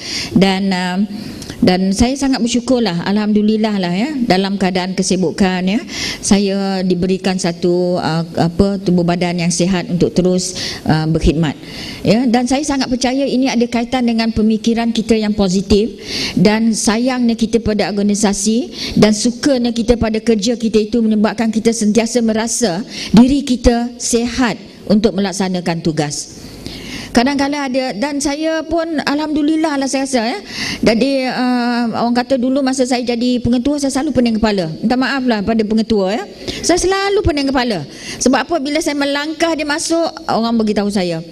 Dan saya sangat bersyukurlah, alhamdulillah lah ya, dalam keadaan kesibukan ya, saya diberikan satu tubuh badan yang sihat untuk terus berkhidmat ya. Dan saya sangat percaya ini ada kaitan dengan pemikiran kita yang positif, dan sayangnya kita pada organisasi dan sukanya kita pada kerja kita itu menyebabkan kita sentiasa merasa diri kita sihat untuk melaksanakan tugas. Kadang-kadang ada, dan saya pun alhamdulillah lah saya rasa ya. Jadi orang kata dulu masa saya jadi pengetua, saya selalu pening kepala. Minta maaf lah pada pengetua ya. Saya selalu pening kepala. Sebab apa? Bila saya melangkah dia masuk, orang beritahu saya,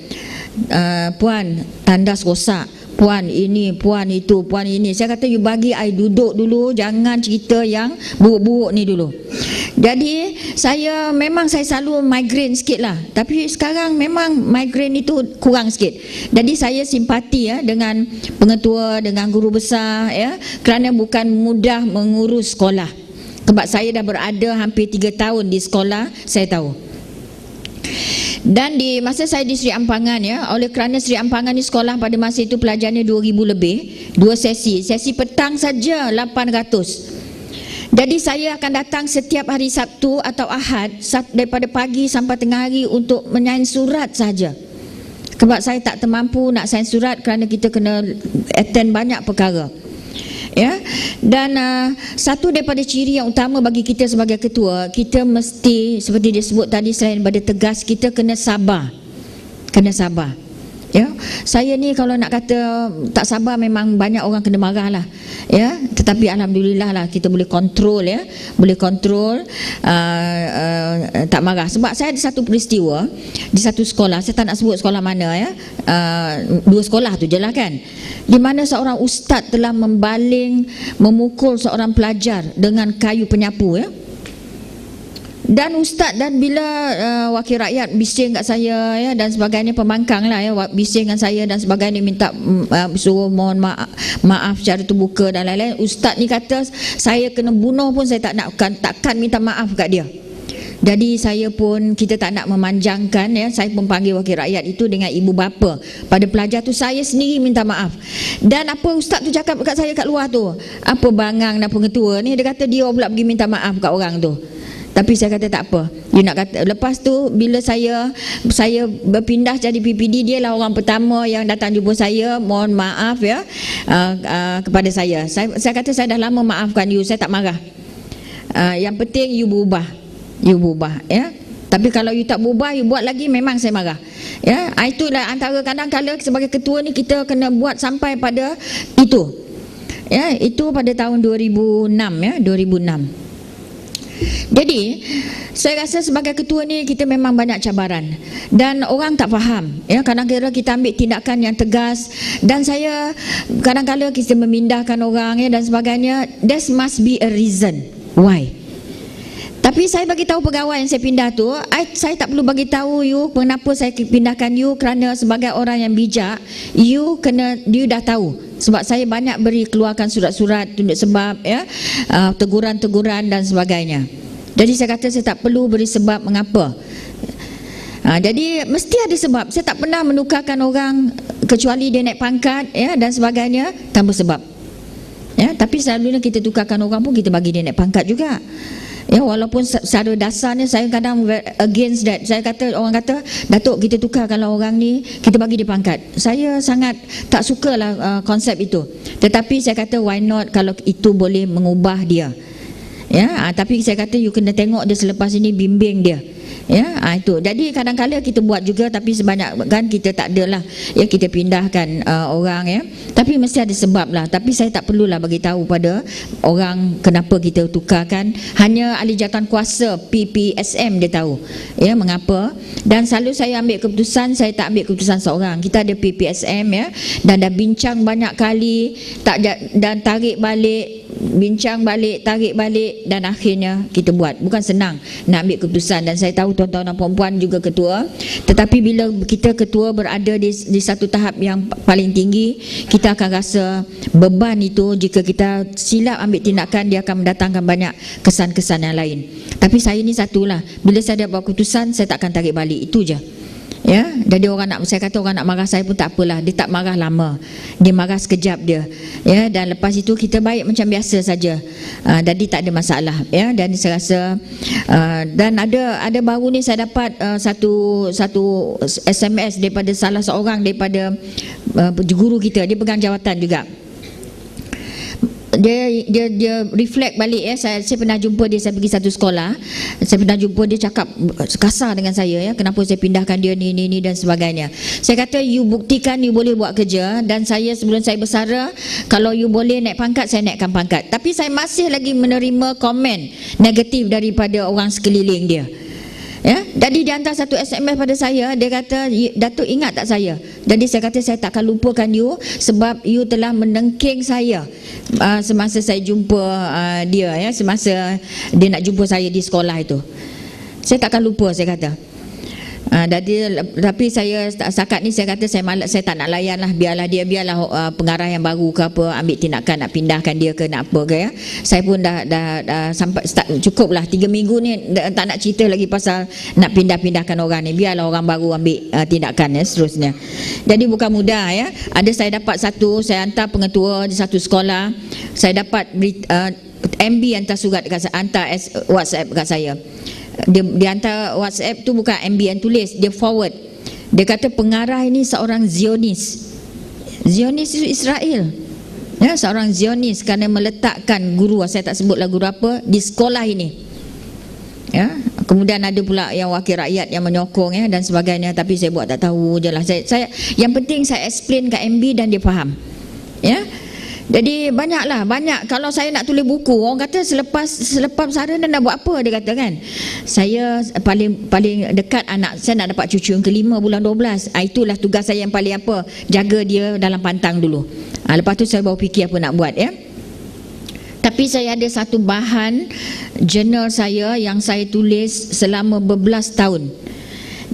"Puan, tandas rosak. Puan ini, puan itu, puan ini." Saya kata, "You bagi I duduk dulu, jangan cerita yang buruk-buruk ni dulu." Jadi saya selalu migraine sikit lah, tapi sekarang memang migraine itu kurang sikit. Jadi saya simpati ya dengan pengetua, dengan guru besar ya, kerana bukan mudah mengurus sekolah. Sebab saya dah berada hampir 3 tahun di sekolah, saya tahu. Dan di masa saya di Seri Ampangan ya, oleh kerana Seri Ampangan ni sekolah pada masa itu pelajarnya 2,000 lebih, 2 sesi. Sesi petang saja 800. Jadi saya akan datang setiap hari Sabtu atau Ahad daripada pagi sampai tengah hari untuk menyain surat saja. Sebab saya tak termampu nak sign surat kerana kita kena attend banyak perkara. Ya. Dan satu daripada ciri yang utama bagi kita sebagai ketua, kita mesti seperti disebut tadi, selain daripada tegas, kita kena sabar. Kena sabar. Ya, saya ni kalau nak kata tak sabar memang banyak orang kena marah lah. Ya, tetapi alhamdulillah lah kita boleh kontrol ya, boleh kontrol tak marah. Sebab saya ada satu peristiwa di satu sekolah, saya tak nak sebut sekolah mana ya, 2 sekolah tu je lah kan, di mana seorang ustaz telah memukul seorang pelajar dengan kayu penyapu ya. Dan ustaz, dan bila wakil rakyat bising kat saya ya, dan sebagainya, pembangkang lah ya, bising dengan saya dan sebagainya, minta suruh mohon maaf secara terbuka dan lain-lain. Ustaz ni kata saya kena bunuh pun saya takkan minta maaf kat dia. Jadi saya pun, kita tak nak memanjangkan ya, saya pun panggil wakil rakyat itu dengan ibu bapa pada pelajar tu, saya sendiri minta maaf. Dan apa ustaz tu cakap kat saya kat luar tu, apa bangang dan pengetua ni, dia kata dia pula pergi minta maaf kat orang tu. Tapi saya kata tak apa. Dia nak kata, lepas tu bila saya berpindah jadi PPD, dia lah orang pertama yang datang jumpa saya, mohon maaf ya kepada saya. Saya kata saya dah lama maafkan you, saya tak marah. Yang penting you berubah. You berubah ya. Tapi kalau you tak berubah, you buat lagi, memang saya marah. Ya, itulah antara kadang-kadang sebagai ketua ni kita kena buat sampai pada itu. Ya, itu pada tahun 2006 ya, 2006. Jadi saya rasa sebagai ketua ni kita memang banyak cabaran dan orang tak faham ya, kadang-kadang kita ambil tindakan yang tegas, dan saya kadang-kadang kita memindahkan orang ya dan sebagainya. There must be a reason why. Tapi saya bagi tahu pegawai yang saya pindah tu, saya tak perlu bagi tahu you kenapa saya pindahkan you, kerana sebagai orang yang bijak, you dah tahu. Sebab saya banyak keluarkan surat-surat tunjuk sebab ya, teguran-teguran dan sebagainya. Jadi saya kata saya tak perlu beri sebab mengapa. Jadi mesti ada sebab. Saya tak pernah menukarkan orang kecuali dia naik pangkat ya dan sebagainya tanpa sebab. Ya, tapi selalunya kita tukarkan orang pun kita bagi dia naik pangkat juga. Ya, walaupun secara dasarnya saya kadang against that. Saya kata, orang kata, Datuk kita tukar kalau orang ni, kita bagi dia pangkat. Saya sangat tak sukalah konsep itu. Tetapi saya kata why not kalau itu boleh mengubah dia. Ya, tapi saya kata you kena tengok dia selepas ini, bimbing dia. Ya, itu. Jadi kadang-kadang kita buat juga, tapi sebanyak kan kita tak adalah ya, kita pindahkan orang ya. Tapi mesti ada sebab lah. Tapi saya tak perlulah bagi tahu pada orang kenapa kita tukarkan. Hanya ahli jawatan kuasa PPSM dia tahu ya mengapa. Dan selalu saya ambil keputusan, saya tak ambil keputusan seorang. Kita ada PPSM ya, dan dah bincang banyak kali, dan tarik balik, bincang balik, tarik balik, dan akhirnya kita buat. Bukan senang nak ambil keputusan, dan saya tahu tuan-tuan dan puan-puan juga ketua. Tetapi bila kita ketua berada di satu tahap yang paling tinggi, kita akan rasa beban itu. Jika kita silap ambil tindakan, dia akan mendatangkan banyak kesan-kesan yang lain. Tapi saya ni satulah, bila saya dah buat keputusan, saya tak akan tarik balik. Itu je. Ya, jadi saya kata orang nak marah saya pun tak apalah, dia tak marah lama, dia marah sekejap dia. Ya, dan lepas itu kita baik macam biasa saja. Jadi tak ada masalah ya. Dan saya rasa dan ada baru ni saya dapat satu SMS daripada salah seorang daripada guru kita, dia pegang jawatan juga. Dia reflect balik ya. Saya pernah jumpa dia, saya pergi satu sekolah, saya pernah jumpa dia, cakap kasar dengan saya ya, kenapa saya pindahkan dia ni dan sebagainya. Saya kata you buktikan you boleh buat kerja, dan saya sebelum saya bersara, kalau you boleh naik pangkat, saya naikkan pangkat. Tapi saya masih lagi menerima komen negatif daripada orang sekeliling dia. Ya, jadi dia hantar satu SMS pada saya, dia kata, Datuk ingat tak saya? Jadi saya kata saya takkan lupakan you, sebab you telah menengking saya semasa saya jumpa dia ya, semasa dia nak jumpa saya di sekolah itu. Saya takkan lupa, saya kata. Tapi saya setakat ni saya kata saya tak nak layan lah, biarlah pengarah yang baru ke apa ambil tindakan nak pindahkan dia ke nak apa ke ya. Saya pun dah sampai cukup lah 3 minggu ni, tak nak cerita lagi pasal nak pindah-pindahkan orang ni, biarlah orang baru ambil tindakan ya seterusnya. Jadi bukan mudah ya. Saya dapat saya hantar pengetua di satu sekolah, saya dapat MB hantar surat dekat saya, hantar WhatsApp dekat saya. Dia hantar WhatsApp tu bukan MB yang tulis, dia forward. Dia kata pengarah ini seorang Zionis itu Israel ya, seorang Zionis kerana meletakkan guru, saya tak sebutlah guru apa, di sekolah ini ya. Kemudian ada pula yang wakil rakyat yang menyokong ya, dan sebagainya. Tapi saya buat tak tahu je lah. Saya yang penting saya explain kat MB dan dia faham ya. Jadi banyak kalau saya nak tulis buku, orang kata selepas bersara dan nak buat apa, dia kata kan. Saya paling dekat anak saya nak dapat cucu yang ke-5 bulan 12. Itulah tugas saya yang paling jaga dia dalam pantang dulu. Lepas tu saya baru fikir apa nak buat ya. Tapi saya ada satu bahan jurnal saya yang saya tulis selama berbelas tahun,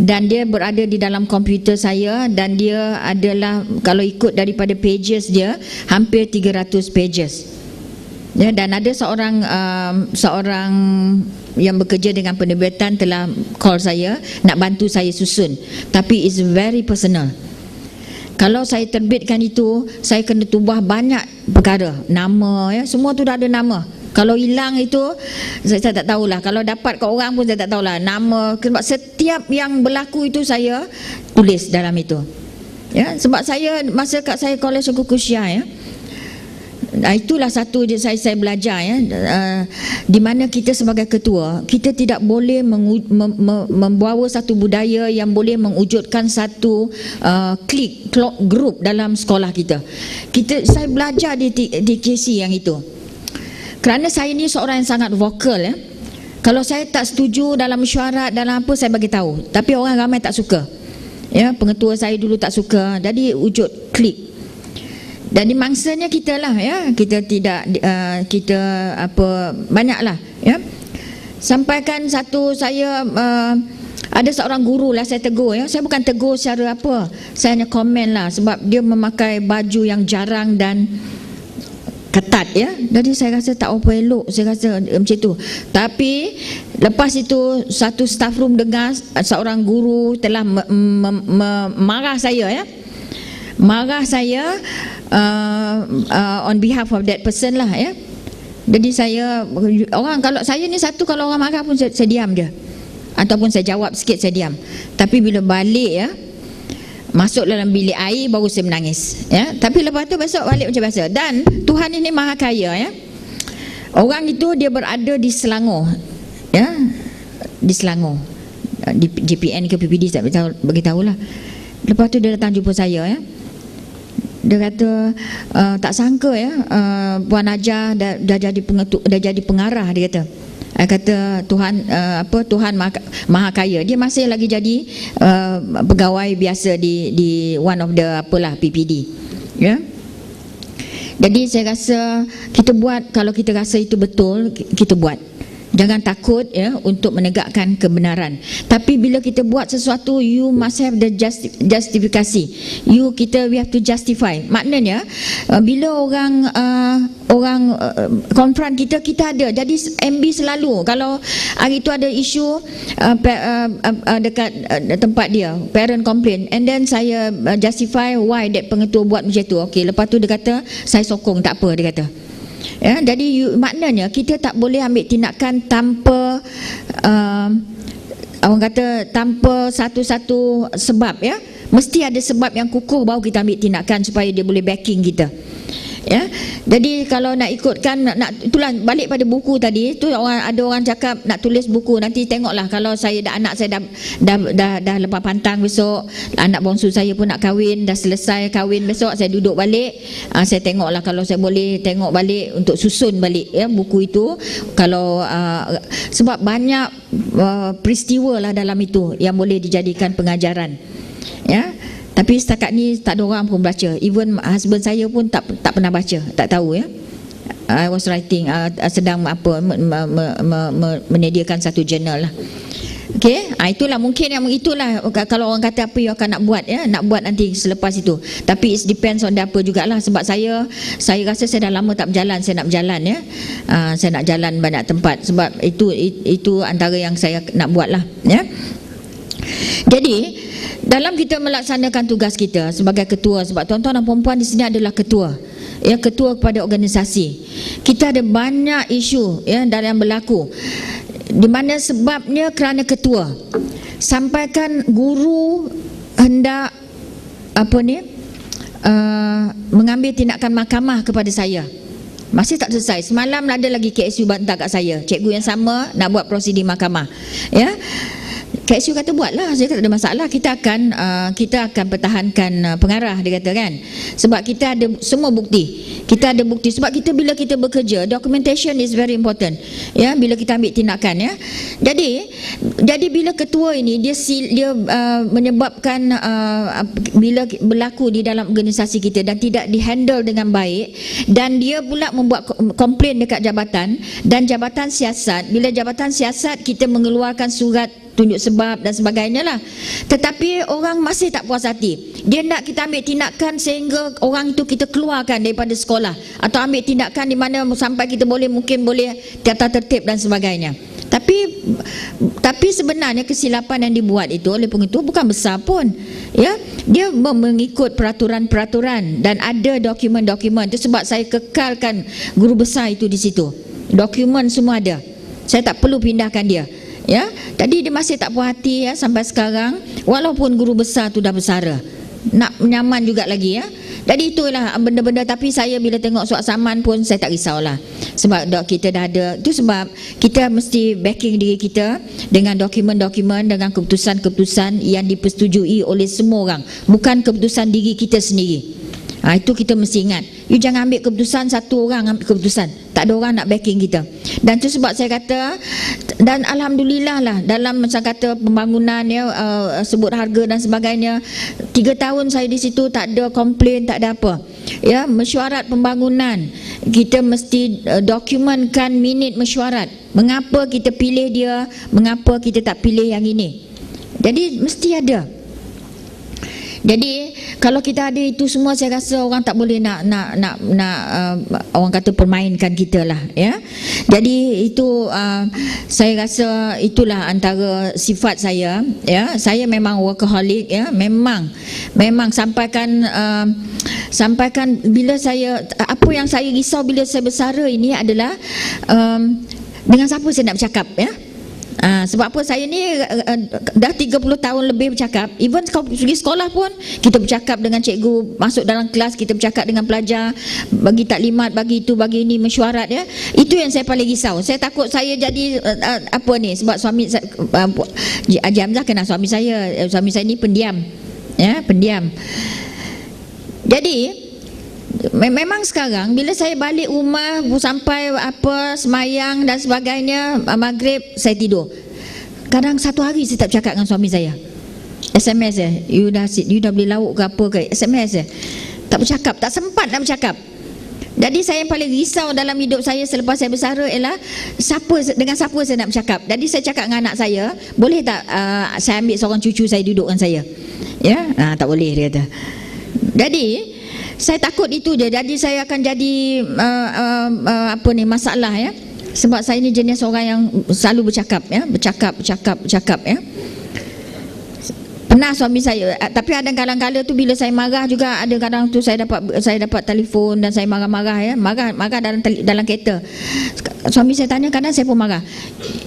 dan dia berada di dalam komputer saya, dan dia adalah, kalau ikut daripada pages dia, hampir 300 pages ya. Dan ada seorang yang bekerja dengan penerbitan telah call saya nak bantu saya susun, tapi it's very personal. Kalau saya terbitkan itu, saya kena tubah banyak perkara, nama ya, semua tu dah ada nama. Kalau hilang itu saya tak tahulah. Kalau dapat ke orang pun saya tak tahulah nama. Sebab setiap yang berlaku itu saya tulis dalam itu ya. Sebab masa kat saya College Kukushia ya, itulah satu je saya belajar ya, di mana kita sebagai ketua, kita tidak boleh membawa satu budaya yang boleh mewujudkan satu group dalam sekolah kita. Saya belajar di KC yang itu. Kerana saya ni seorang yang sangat vokal ya. Kalau saya tak setuju dalam mesyuarat, dalam apa, saya bagi tahu. Tapi orang ramai tak suka. Ya, pengetua saya dulu tak suka. Jadi wujud klik. Dan di mangsanya kita lah ya, kita tidak banyaklah ya. Sampaikan satu saya ada seorang guru lah saya tegur ya. Saya bukan tegur secara apa, saya hanya komen lah, sebab dia memakai baju yang jarang dan ketat ya. Jadi saya rasa tak apa elok, saya rasa macam tu. Tapi lepas itu satu staff room dengar seorang guru telah marah saya ya. Marah saya on behalf of that person lah ya. Jadi saya, orang kalau saya ni satu, kalau orang marah pun saya diam je, ataupun saya jawab sikit saya diam. Tapi bila balik ya, masuk dalam bilik air baru saya menangis ya. Tapi lepas tu besok balik macam biasa. Dan Tuhan ini maha kaya ya. Orang itu dia berada di Selangor ya, di Selangor, di JPN ke PPD tak beritahu lah. Lepas tu dia datang jumpa saya ya. Dia kata tak sangka ya, Puan Najah dah jadi pengetua, dah jadi pengarah, dia kata. Kata Tuhan Tuhan maha kaya. Dia masih lagi jadi pegawai biasa di one of the PPD ya. Jadi saya rasa kita buat, kalau kita rasa itu betul, kita buat. Jangan takut ya untuk menegakkan kebenaran. Tapi bila kita buat sesuatu, you must have the justifikasi. We have to justify. Maknanya bila orang confront kita ada. Jadi MB selalu kalau hari itu ada isu dekat tempat dia, parent complain, and then saya justify why that pengetua buat macam tu. Okey, lepas tu dia kata saya sokong, tak apa, dia kata. Ya, jadi maknanya kita tak boleh ambil tindakan tanpa orang kata tanpa satu-satu sebab ya. Mesti ada sebab yang kukuh baru kita ambil tindakan supaya dia boleh backing kita. Ya. Jadi kalau nak ikutkan itulah balik pada buku tadi tu, ada orang cakap nak tulis buku, nanti tengoklah kalau saya anak saya dah lepas pantang, besok anak bongsu saya pun nak kahwin, dah selesai kahwin, besok saya duduk balik, saya tengoklah kalau saya boleh tengok balik untuk susun balik ya buku itu. Kalau sebab banyak peristiwa lah dalam itu yang boleh dijadikan pengajaran ya. Tapi setakat ni tak ada orang pun baca. Even husband saya pun tak pernah baca, tak tahu ya. I was writing, sedang menyediakan satu jurnal lah. Okey, itulah mungkin yang itulah kalau orang kata apa yang akan nak buat ya, nak buat nanti selepas itu. Tapi it depends on apa jugalah, sebab saya rasa saya dah lama tak berjalan, saya nak berjalan ya. Saya nak jalan banyak tempat, sebab itu antara yang saya nak buat lah ya. Jadi dalam kita melaksanakan tugas kita sebagai ketua, sebab tuan-tuan dan puan-puan di sini adalah ketua ya, ketua kepada organisasi, kita ada banyak isu ya dalam berlaku, di mana sebabnya kerana ketua. Sampaikan guru hendak mengambil tindakan mahkamah kepada saya, masih tak selesai. Semalam ada lagi KSU hantar kat saya, cikgu yang sama nak buat prosedur mahkamah ya. KSU kata buatlah, saya kata tak ada masalah, kita akan pertahankan pengarah, dia kata kan, sebab kita ada semua bukti, sebab kita bila kita bekerja, documentation is very important ya, bila kita ambil tindakan ya. Jadi bila ketua ini dia menyebabkan bila berlaku di dalam organisasi kita dan tidak dihandle dengan baik, dan dia pula membuat komplain dekat jabatan dan jabatan siasat. Bila jabatan siasat kita mengeluarkan surat tunjuk sebab dan sebagainya lah, tetapi orang masih tak puas hati. Dia nak kita ambil tindakan sehingga orang itu kita keluarkan daripada sekolah, atau ambil tindakan di mana sampai kita mungkin boleh tata tertib dan sebagainya. Tapi sebenarnya kesilapan yang dibuat itu oleh pengetua bukan besar pun ya. Dia mengikut peraturan-peraturan dan ada dokumen-dokumen. Itu sebab saya kekalkan guru besar itu di situ. Dokumen semua ada, saya tak perlu pindahkan dia ya. Tadi dia masih tak puas hati ya sampai sekarang, walaupun guru besar tu dah bersara, nak nyaman juga lagi ya. Jadi itulah benda-benda. Tapi saya bila tengok surat saman pun saya tak risaulah, sebab kita dah ada. Itu sebab kita mesti backing diri kita dengan dokumen-dokumen, dengan keputusan-keputusan yang dipersetujui oleh semua orang, bukan keputusan diri kita sendiri. Itu kita mesti ingat. You jangan ambil keputusan, satu orang ambil keputusan, tak ada orang nak backing kita. Dan itu sebab saya kata, dan alhamdulillah lah dalam macam kata pembangunan ya, sebut harga dan sebagainya, 3 tahun saya di situ tak ada komplain, tak ada apa ya. Mesyuarat pembangunan kita mesti dokumenkan minit mesyuarat, mengapa kita pilih dia, mengapa kita tak pilih yang ini. Jadi mesti ada. Jadi Kalau kita ada itu semua, saya rasa orang tak boleh nak orang kata permainkan kita lah, ya. Jadi itu saya rasa itulah antara sifat saya, ya. Saya memang workaholic, ya. Memang sampaikan bila saya, apa yang saya risau bila saya bersara ini adalah dengan siapa saya nak bercakap, ya. Sebab apa, saya ni dah 30 tahun lebih bercakap. Even kalau pergi sekolah pun kita bercakap dengan cikgu, masuk dalam kelas kita bercakap dengan pelajar, bagi taklimat, bagi itu, bagi ini, mesyuarat, ya. Itu yang saya paling risau. Saya takut saya jadi apa ni, sebab suami Haji Hamzah kenal suami saya ni pendiam, ya, pendiam. Jadi memang sekarang bila saya balik rumah sampai apa semayang dan sebagainya, maghrib saya tidur. Kadang satu hari saya tak bercakap dengan suami saya. SMS you dah beli lauk ke apa ke, SMS tak bercakap, tak sempat nak bercakap. Jadi saya yang paling risau dalam hidup saya selepas saya bersara ialah dengan siapa saya nak bercakap. Jadi saya cakap dengan anak saya, boleh tak saya ambil seorang cucu saya duduk dengan saya, ya. Tak boleh, dia kata. Jadi saya takut itu je. Jadi saya akan jadi masalah, ya. Sebab saya ni jenis orang yang selalu bercakap, ya, bercakap, ya. Pernah suami saya, tapi ada kadang-kadang tu bila saya marah juga, ada kadang tu saya dapat telefon dan saya marah-marah, ya, marah dalam kereta. Suami saya tanya, kadang saya pun marah.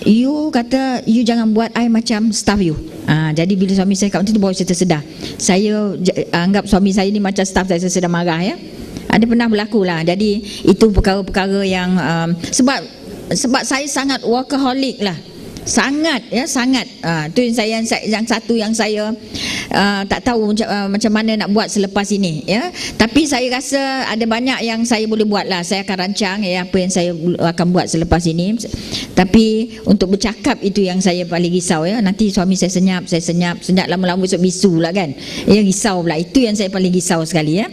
You kata you jangan buat I macam staff you. Jadi bila suami saya kat waktu tu baru saya tersedar. Saya anggap suami saya ni macam staff saya sedang marah, ya. Ada pernah berlaku lah. Jadi itu perkara-perkara yang sebab saya sangat workaholic lah. Sangat, ya, sangat. Tu yang satu yang saya tak tahu macam mana nak buat selepas ini, ya. Tapi saya rasa ada banyak yang saya boleh buat lah. Saya akan rancang, ya, apa yang saya akan buat selepas ini. Tapi untuk bercakap itu yang saya paling risau, ya. Nanti suami saya senyap lama-lama esok bisu lah kan, ya, risau pula. Itu yang saya paling risau sekali, ya.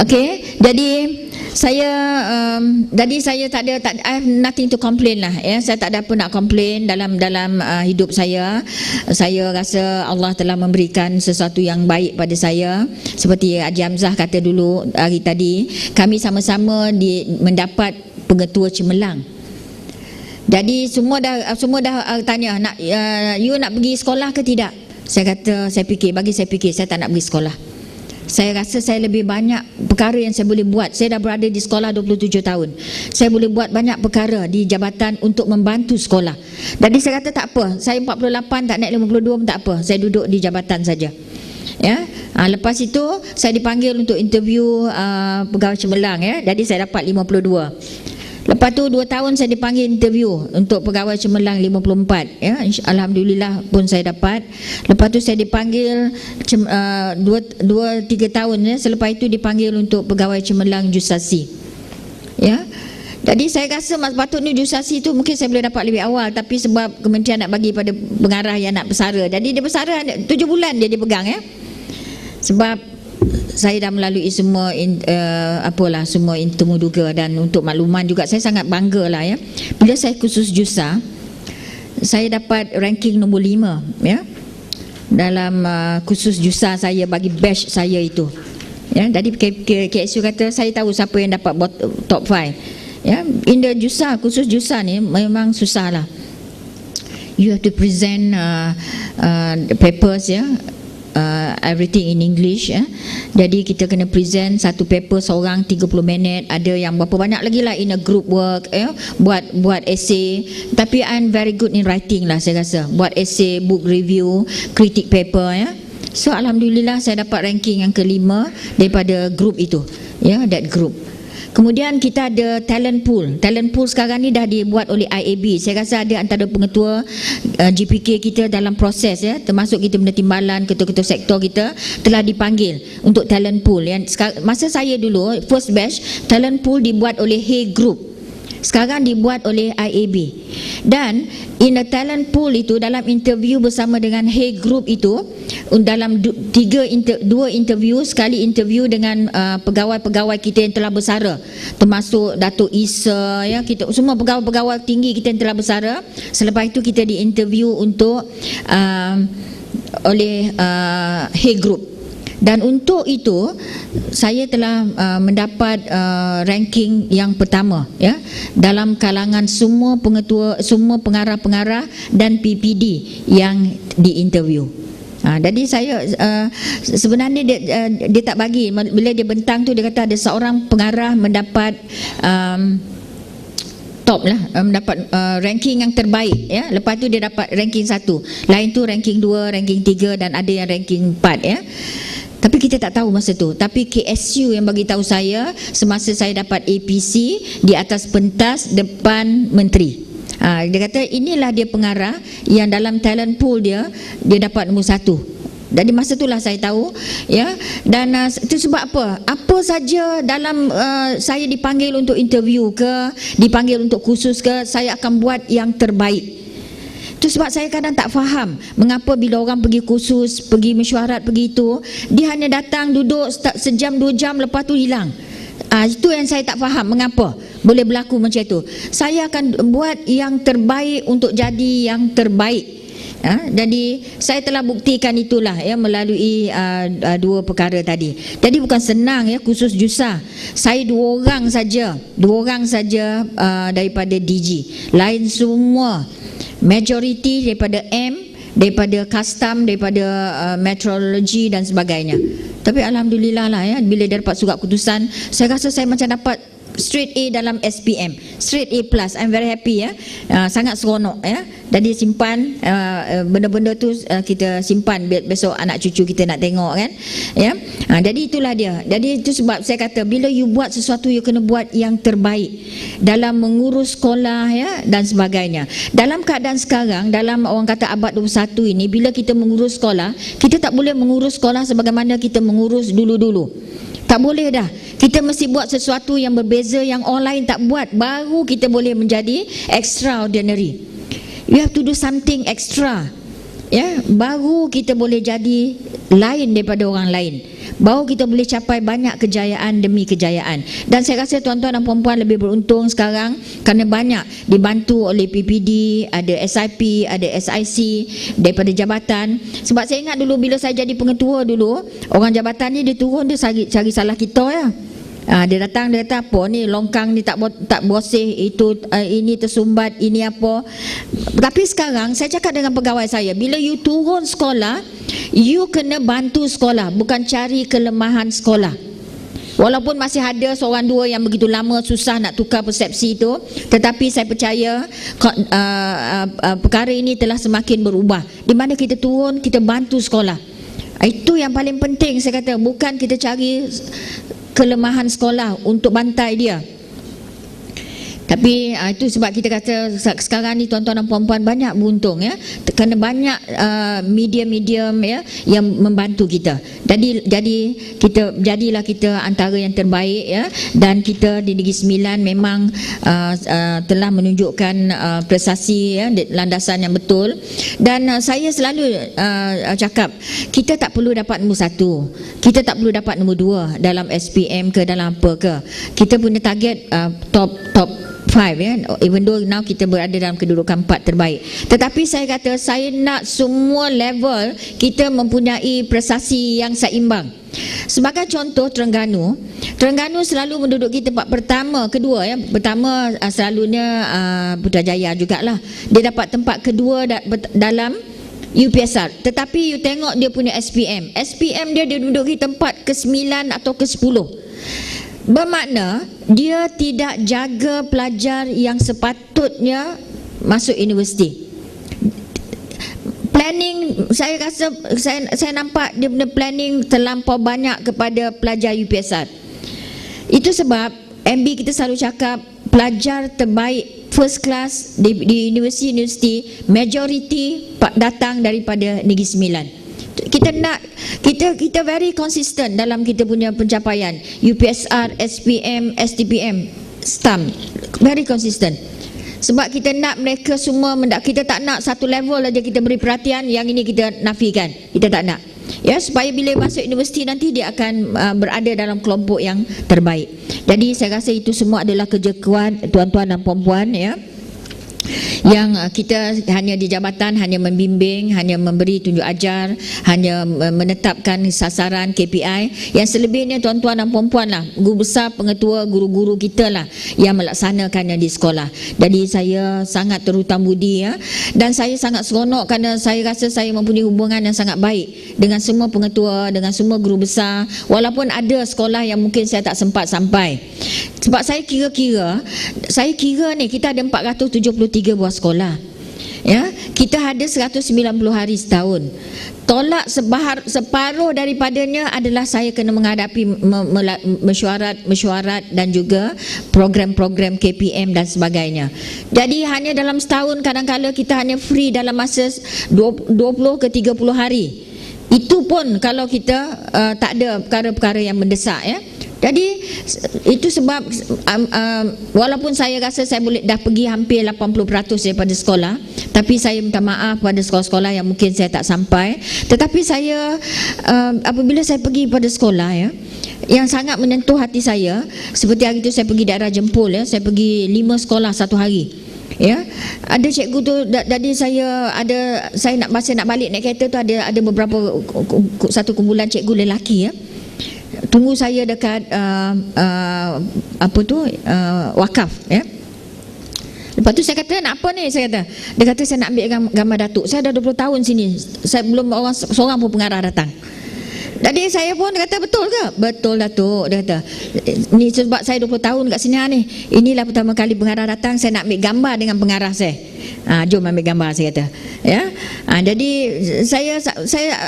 Okey, jadi saya tak ada, I have nothing to complain lah, ya. Saya tak ada apa nak complain dalam hidup saya. Saya rasa Allah telah memberikan sesuatu yang baik pada saya. Seperti Haji Hamzah kata dulu hari tadi, kami sama-sama mendapat pengetua cemerlang. Jadi semua dah tanya, you nak pergi sekolah ke tidak? Saya kata, bagi saya fikir saya tak nak pergi sekolah. Saya rasa saya lebih banyak perkara yang saya boleh buat. Saya dah berada di sekolah 27 tahun. Saya boleh buat banyak perkara di jabatan untuk membantu sekolah. Jadi saya kata tak apa, saya 48 tak naik 52 pun tak apa, saya duduk di jabatan saja, ya. Lepas itu saya dipanggil untuk interview pegawai cemerlang, ya. Jadi saya dapat 52. Lepas tu 2 tahun saya dipanggil interview untuk pegawai cemerlang 54, ya. Alhamdulillah pun saya dapat. Lepas tu saya dipanggil 2-3 tahun, ya. Selepas itu dipanggil untuk pegawai cemerlang Jusasi, ya. Jadi saya rasa patutnya Jusasi itu mungkin saya boleh dapat lebih awal, tapi sebab kementerian nak bagi pada pengarah yang nak bersara. Jadi dia bersara 7 bulan dia dipegang, ya. Sebab saya dah melalui semua semua temu duga. Dan untuk makluman juga, saya sangat bangga lah, ya. Bila saya kursus JUSA, saya dapat ranking nombor 5, ya, dalam kursus JUSA saya bagi batch saya itu, ya. Jadi KSU kata saya tahu siapa yang dapat top 5, ya. In the JUSA, kursus JUSA ni memang susah lah. You have to present the papers, ya. Everything in English, ya. Jadi kita kena present satu paper seorang 30 minit. Ada yang berapa banyak lagi lah in a group work, ya. Buat essay. Tapi I'm very good in writing lah, saya rasa. Buat essay, book review, critic paper, ya. So alhamdulillah saya dapat ranking yang ke-5 daripada group itu, ya, that group. Kemudian kita ada talent pool. Talent pool sekarang ni dah dibuat oleh IAB. Saya rasa ada antara pengetua GPK kita dalam proses, ya, termasuk kita benda timbalan, ketua-ketua sektor kita telah dipanggil untuk talent pool. Yang masa saya dulu first batch, talent pool dibuat oleh Hay Group. Sekarang dibuat oleh IAB. Dan in a talent pool itu, dalam interview bersama dengan Hay Group itu, dalam 2 interview, sekali interview dengan pegawai-pegawai kita yang telah bersara, termasuk Datuk Isa, ya, kita semua pegawai-pegawai tinggi kita yang telah bersara. Selepas itu kita diinterview untuk oleh Hay Group. Dan untuk itu saya telah mendapat ranking yang pertama ya dalam kalangan semua pengetua, semua pengarah-pengarah dan PPD yang diinterview. Jadi saya sebenarnya dia tak bagi, bila dia bentang tu dia kata ada seorang pengarah mendapat top lah, mendapat ranking yang terbaik ya. Lepas tu dia dapat ranking 1, lain tu ranking 2, ranking 3 dan ada yang ranking 4 ya. Tapi kita tak tahu masa tu. Tapi KSU yang bagi tahu saya semasa saya dapat APC di atas pentas depan menteri. Dia kata inilah dia pengarah yang dalam talent pool dia dapat nombor 1. Jadi masa itulah saya tahu ya. Dan itu sebab apa saja dalam saya dipanggil untuk interview ke, dipanggil untuk kursus ke, saya akan buat yang terbaik. Itu sebab saya kadang tak faham mengapa bila orang pergi kursus, pergi mesyuarat, pergi itu, dia hanya datang duduk sejam 2 jam lepas tu hilang. Itu yang saya tak faham mengapa boleh berlaku macam itu. Saya akan buat yang terbaik untuk jadi yang terbaik. Jadi saya telah buktikan itulah ya melalui 2 perkara tadi. Jadi bukan senang ya kursus JUSA. Saya 2 orang saja daripada DG. Lain semua majoriti daripada M, daripada custom, daripada meteorologi dan sebagainya. Tapi alhamdulillah lah ya, bila dia dapat surat keputusan, saya rasa saya macam dapat straight A dalam SPM, straight A plus. I'm very happy ya. Sangat seronok ya. Jadi simpan benda-benda tu, kita simpan besok anak cucu kita nak tengok kan ya. Jadi itulah dia. Jadi itu sebab saya kata bila you buat sesuatu, you kena buat yang terbaik dalam mengurus sekolah ya dan sebagainya. Dalam keadaan sekarang, dalam orang kata abad 21 ini, bila kita mengurus sekolah, kita tak boleh mengurus sekolah sebagaimana kita mengurus dulu-dulu. Tak boleh dah. Kita mesti buat sesuatu yang berbeza, yang orang lain tak buat, baru kita boleh menjadi extraordinary. You have to do something extra ya, baru kita boleh jadi lain daripada orang lain, baru kita boleh capai banyak kejayaan demi kejayaan. Dan saya rasa tuan-tuan dan puan-puan lebih beruntung sekarang kerana banyak dibantu oleh PPD, ada SIP, ada SIC daripada jabatan. Sebab saya ingat dulu bila saya jadi pengetua dulu, orang jabatan ni dia turun, dia cari salah kita ya. Dia datang, dia kata apa ni longkang ni tak bersih, itu ini tersumbat, ini apa. Tapi sekarang saya cakap dengan pegawai saya, bila you turun sekolah, you kena bantu sekolah, bukan cari kelemahan sekolah. Walaupun masih ada seorang dua yang begitu lama susah nak tukar persepsi itu, tetapi saya percaya perkara ini telah semakin berubah, di mana kita turun, kita bantu sekolah. Itu yang paling penting saya kata, bukan kita cari kelemahan sekolah untuk bantai dia. Tapi itu sebab kita kata sekarang ni tuan-tuan dan puan-puan banyak beruntung ya, kerana banyak media-medium ya yang membantu kita. Jadilah kita antara yang terbaik ya. Dan kita di Negeri Sembilan memang telah menunjukkan prestasi ya, landasan yang betul. Dan saya selalu cakap, kita tak perlu dapat nombor 1, kita tak perlu dapat nombor 2 dalam SPM ke, dalam apa ke. Kita punya target top 5 ya, even though now kita berada dalam kedudukan 4 terbaik. Tetapi saya kata saya nak semua level kita mempunyai prestasi yang seimbang. Sebagai contoh, Terengganu selalu menduduki tempat pertama, kedua ya. Pertama selalunya Putrajaya jugalah. Dia dapat tempat kedua dalam UPSR. Tetapi you tengok dia punya SPM dia duduki tempat ke-9 atau ke-10. Bermakna dia tidak jaga pelajar yang sepatutnya masuk universiti. Planning, saya rasa saya nampak dia punya planning terlampau banyak kepada pelajar UPSR. Itu sebab MB kita selalu cakap pelajar terbaik first class di universiti majoriti datang daripada Negeri Sembilan. Kita very consistent dalam kita punya pencapaian UPSR, SPM, STPM, STAM, very consistent. Sebab kita nak mereka semua kita tak nak satu level aja kita beri perhatian, yang ini kita nafikan, kita tak nak ya, supaya bila masuk universiti nanti dia akan berada dalam kelompok yang terbaik. Jadi saya rasa itu semua adalah kerja kuat tuan-tuan dan puan-puan ya. yang kita hanya di jabatan hanya membimbing, hanya memberi tunjuk ajar, hanya menetapkan sasaran KPI. Yang selebihnya tuan-tuan dan puan-puan lah, guru besar, pengetua, guru-guru kita lah yang melaksanakannya di sekolah. Jadi saya sangat terhutang budi ya, dan saya sangat seronok kerana saya rasa saya mempunyai hubungan yang sangat baik dengan semua pengetua, dengan semua guru besar, walaupun ada sekolah yang mungkin saya tak sempat sampai. Sebab saya kira ni kita ada 473 buah sekolah. Ya, kita ada 190 hari setahun. Tolak separuh daripadanya adalah saya kena menghadapi mesyuarat dan juga program-program KPM dan sebagainya. Jadi hanya dalam setahun kadang-kadang kita hanya free dalam masa 20 ke 30 hari. Itu pun kalau kita tak ada perkara-perkara yang mendesak ya. Jadi itu sebab walaupun saya rasa saya boleh dah pergi hampir 80% daripada sekolah, tapi saya minta maaf pada sekolah-sekolah yang mungkin saya tak sampai. Tetapi saya apabila saya pergi pada sekolah ya, yang sangat menyentuh hati saya, seperti hari itu saya pergi daerah Jempol ya, saya pergi 5 sekolah satu hari. Ya, ada cikgu tu, jadi saya nak masa nak balik naik kereta tu ada beberapa satu kumpulan cikgu lelaki ya. Tunggu saya dekat wakaf ya. Lepas tu saya kata, nak apa ni? Saya kata, dia kata saya nak ambil gambar datuk. Saya dah 20 tahun sini, saya belum seorang pun pengarah datang. Jadi saya pun kata, betul ke? Betul Datuk. Dia kata, ni sebab saya 20 tahun kat sini ni, inilah pertama kali pengarah datang, saya nak ambil gambar dengan pengarah saya. Jom ambil gambar, saya kata ya. Jadi saya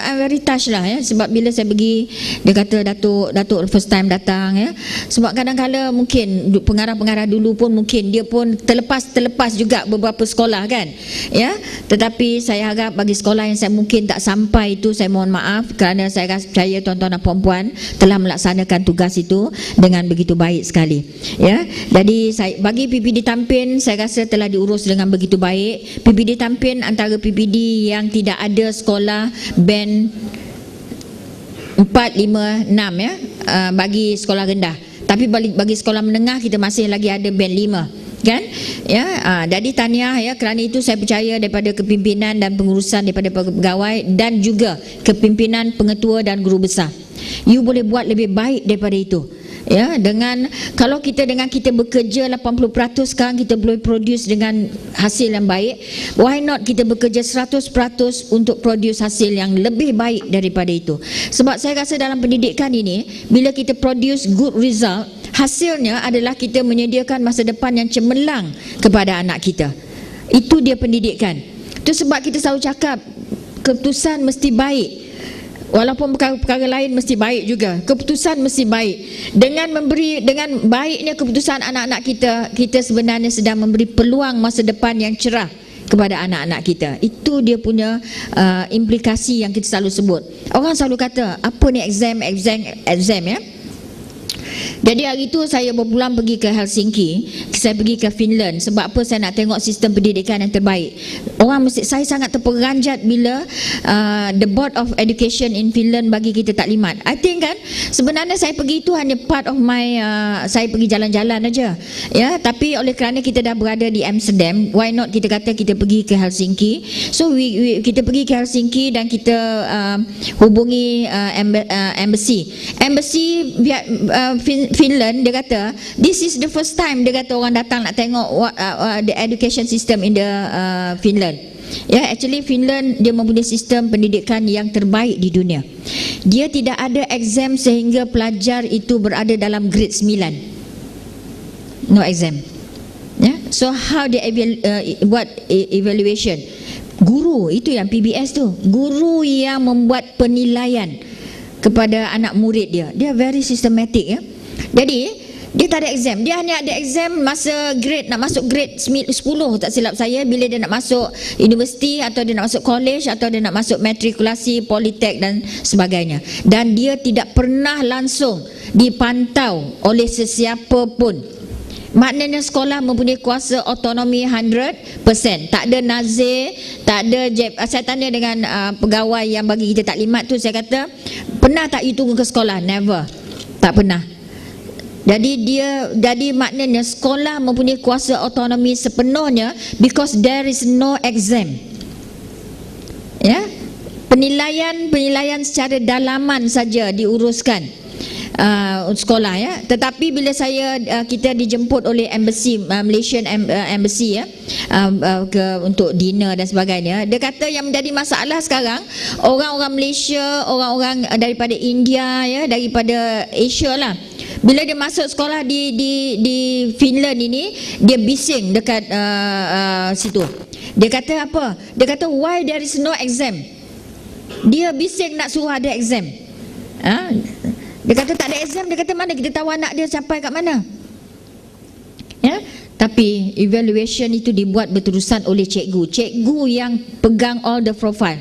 I'm very touched lah ya, sebab bila saya pergi, dia kata Datuk first time datang ya. Sebab kadang-kadang mungkin pengarah-pengarah dulu pun mungkin dia pun terlepas juga beberapa sekolah kan ya. Tetapi saya harap bagi sekolah yang saya mungkin tak sampai itu, saya mohon maaf, kerana saya percaya tuan-tuan dan puan-puan telah melaksanakan tugas itu dengan begitu baik sekali ya. Jadi bagi PPD Tampin, saya rasa telah diurus dengan begitu baik. PPD Tampin antara PPD yang tidak ada sekolah band 4, 5, 6 ya, bagi sekolah rendah. Tapi bagi sekolah menengah kita masih lagi ada band 5 kan ya. Jadi tahniah ya, kerana itu saya percaya daripada kepimpinan dan pengurusan daripada pegawai dan juga kepimpinan pengetua dan guru besar, you boleh buat lebih baik daripada itu ya. Kalau kita bekerja 80%, sekarang kita boleh produce dengan hasil yang baik. Why not kita bekerja 100% untuk produce hasil yang lebih baik daripada itu? Sebab saya rasa dalam pendidikan ini, bila kita produce good result, hasilnya adalah kita menyediakan masa depan yang cemerlang kepada anak kita. Itu dia pendidikan. Itu sebab kita selalu cakap keputusan mesti baik. Walaupun perkara lain mesti baik juga, keputusan mesti baik. Dengan baiknya keputusan anak-anak kita sebenarnya sedang memberi peluang masa depan yang cerah kepada anak-anak kita. Itu dia punya implikasi yang kita selalu sebut. Orang selalu kata, apa ni exam ya. Jadi hari itu saya berpulang pergi ke Helsinki, saya pergi ke Finland. Sebab apa? Saya nak tengok sistem pendidikan yang terbaik. Saya sangat terperanjat bila the Board of Education in Finland bagi kita taklimat. I think kan, sebenarnya saya pergi itu hanya part of my saya pergi jalan-jalan aja ya. Tapi oleh kerana kita dah berada di Amsterdam, why not kita kata kita pergi ke Helsinki. So kita pergi ke Helsinki dan kita hubungi embassy Finland. Dia kata this is the first time, dia kata orang datang nak tengok the education system in the Finland ya. Actually Finland dia mempunyai sistem pendidikan yang terbaik di dunia. Dia tidak ada exam sehingga pelajar itu berada dalam grade 9. No exam ya. So how they buat evaluation? Guru itu yang PBS tu, guru yang membuat penilaian kepada anak murid dia. Dia very systematic ya. Jadi dia tak ada exam, dia hanya ada exam masa nak masuk grade 10 tak silap saya, bila dia nak masuk universiti atau dia nak masuk college atau dia nak masuk matrikulasi, politek dan sebagainya. Dan dia tidak pernah langsung dipantau oleh sesiapa pun. Maknanya sekolah mempunyai kuasa otonomi 100%. Tak ada nazir, tak ada saya tanya dengan pegawai yang bagi kita taklimat tu, saya kata, pernah tak you turun ke sekolah? Never. Tak pernah. Jadi maknanya sekolah mempunyai kuasa autonomi sepenuhnya because there is no exam. Ya, penilaian secara dalaman saja diuruskan sekolah, ya. Tetapi bila kita dijemput oleh embassy, Malaysian embassy, ya, untuk dinner dan sebagainya, dia kata yang menjadi masalah sekarang orang-orang Malaysia, orang-orang daripada India, ya, daripada Asia lah, bila dia masuk sekolah di Finland ini, dia bising dekat situ. Dia kata apa? Dia kata why there is no exam. Dia bising nak suruh ada exam. Dia kata tak ada exam. Dia kata mana kita tahu anak dia sampai kat mana? Ya, tapi evaluation itu dibuat berterusan oleh cikgu yang pegang all the profile.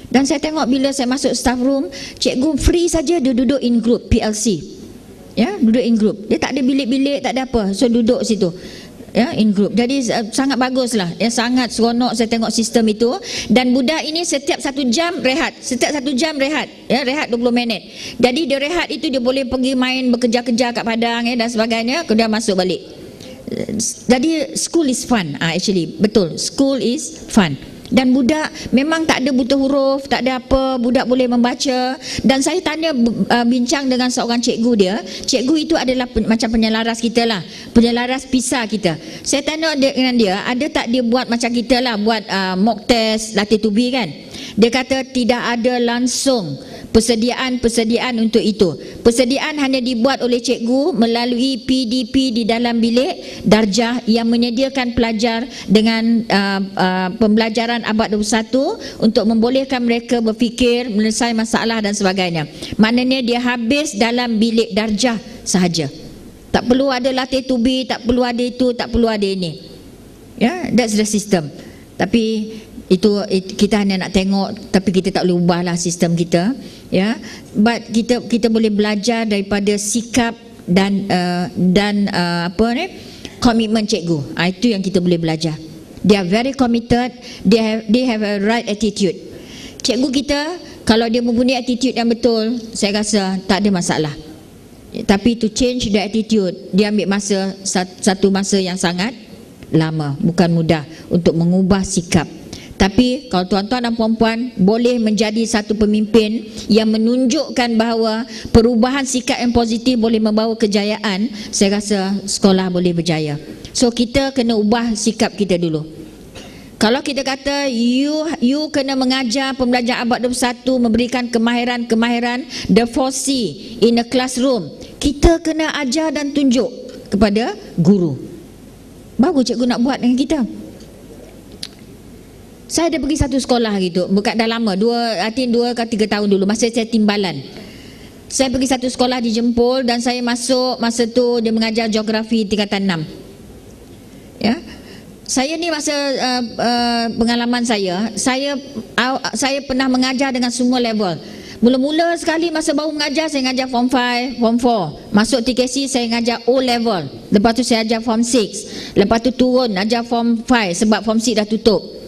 Dan saya tengok bila saya masuk staff room, cikgu free saja dia duduk in group PLC. Ya, duduk in group. Dia tak ada bilik-bilik, tak ada apa. So duduk situ. Ya, in group. Jadi sangat baguslah. Ya, sangat seronok saya tengok sistem itu. Dan budak ini setiap 1 jam rehat. Setiap 1 jam rehat. Ya, rehat 20 minit. Jadi dia rehat itu dia boleh pergi main bekerja-kerja kat padang, ya, dan sebagainya, kemudian masuk balik. Jadi school is fun. Actually, betul. School is fun. Dan budak memang tak ada buta huruf, tak ada apa, budak boleh membaca. Dan saya tanya, bincang dengan seorang cikgu dia. Cikgu itu adalah macam penyelaras kita lah, penyelaras PISA kita. Saya tanya dengan dia, ada tak dia buat macam kita lah, buat mock test, latih tubi kan. Dia kata tidak ada langsung persediaan untuk itu. Persediaan hanya dibuat oleh cikgu melalui PDP di dalam bilik darjah yang menyediakan pelajar dengan pembelajaran abad 21 untuk membolehkan mereka berfikir, menyelesaikan masalah dan sebagainya. Maknanya dia habis dalam bilik darjah sahaja. Tak perlu ada latih tubi, tak perlu ada itu, tak perlu ada ini. Ya, that's the system. Tapi itu kita hanya nak tengok, tapi kita tak boleh ubahlah sistem kita, ya. But kita boleh belajar daripada sikap dan komitmen cikgu. Itu yang kita boleh belajar. They are very committed, they have a right attitude. Cikgu kita kalau dia mempunyai attitude yang betul, saya rasa tak ada masalah. Tapi to change the attitude, dia ambil satu masa yang sangat lama, bukan mudah untuk mengubah sikap. Tapi kalau tuan-tuan dan puan-puan boleh menjadi satu pemimpin yang menunjukkan bahawa perubahan sikap yang positif boleh membawa kejayaan, saya rasa sekolah boleh berjaya. So kita kena ubah sikap kita dulu. Kalau kita kata you kena mengajar pembelajar abad 21, memberikan kemahiran the 4C in a classroom, kita kena ajar dan tunjuk kepada guru. Bagus cikgu nak buat dengan kita. Saya ada pergi satu sekolah gitu, bukan dah lama, 2 ke 3 tahun dulu, masa saya timbalan. Saya pergi satu sekolah di Jempol dan saya masuk, masa tu dia mengajar geografi tingkatan 6. Ya. Saya ni masa pengalaman saya pernah mengajar dengan semua level. Mula-mula sekali masa baru mengajar, saya mengajar form 5, form 4. Masuk TKC saya mengajar O level. Lepas tu saya ajar form 6. Lepas tu turun ajar form 5 sebab form 6 dah tutup.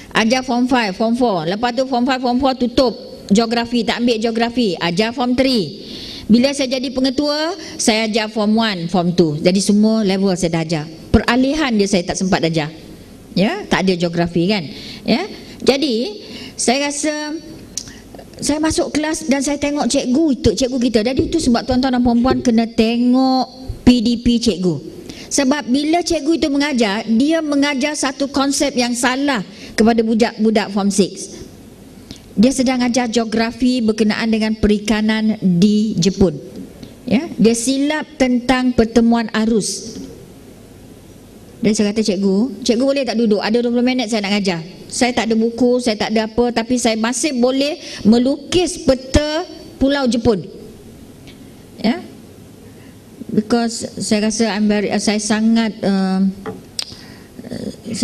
Ajar form 5, form 4. Lepas tu form 5, form 4 tutup geografi, tak ambil geografi. Ajar form 3. Bila saya jadi pengetua, saya ajar form 1, form 2. Jadi semua level saya dah ajar. Peralihan dia saya tak sempat ajar. Ya, tak ada geografi kan. Ya. Jadi saya rasa saya masuk kelas dan saya tengok cikgu kita. Jadi itu sebab tuan-tuan dan puan-puan kena tengok PDP cikgu. Sebab bila cikgu itu mengajar, dia mengajar satu konsep yang salah kepada budak-budak form 6. Dia sedang ajar geografi berkenaan dengan perikanan di Jepun. Ya, dia silap tentang pertemuan arus. Dan saya kata cikgu boleh tak duduk? Ada 20 minit saya nak ajar. Saya tak ada buku, saya tak ada apa, tapi saya masih boleh melukis peta pulau Jepun. Ya. Because saya rasa saya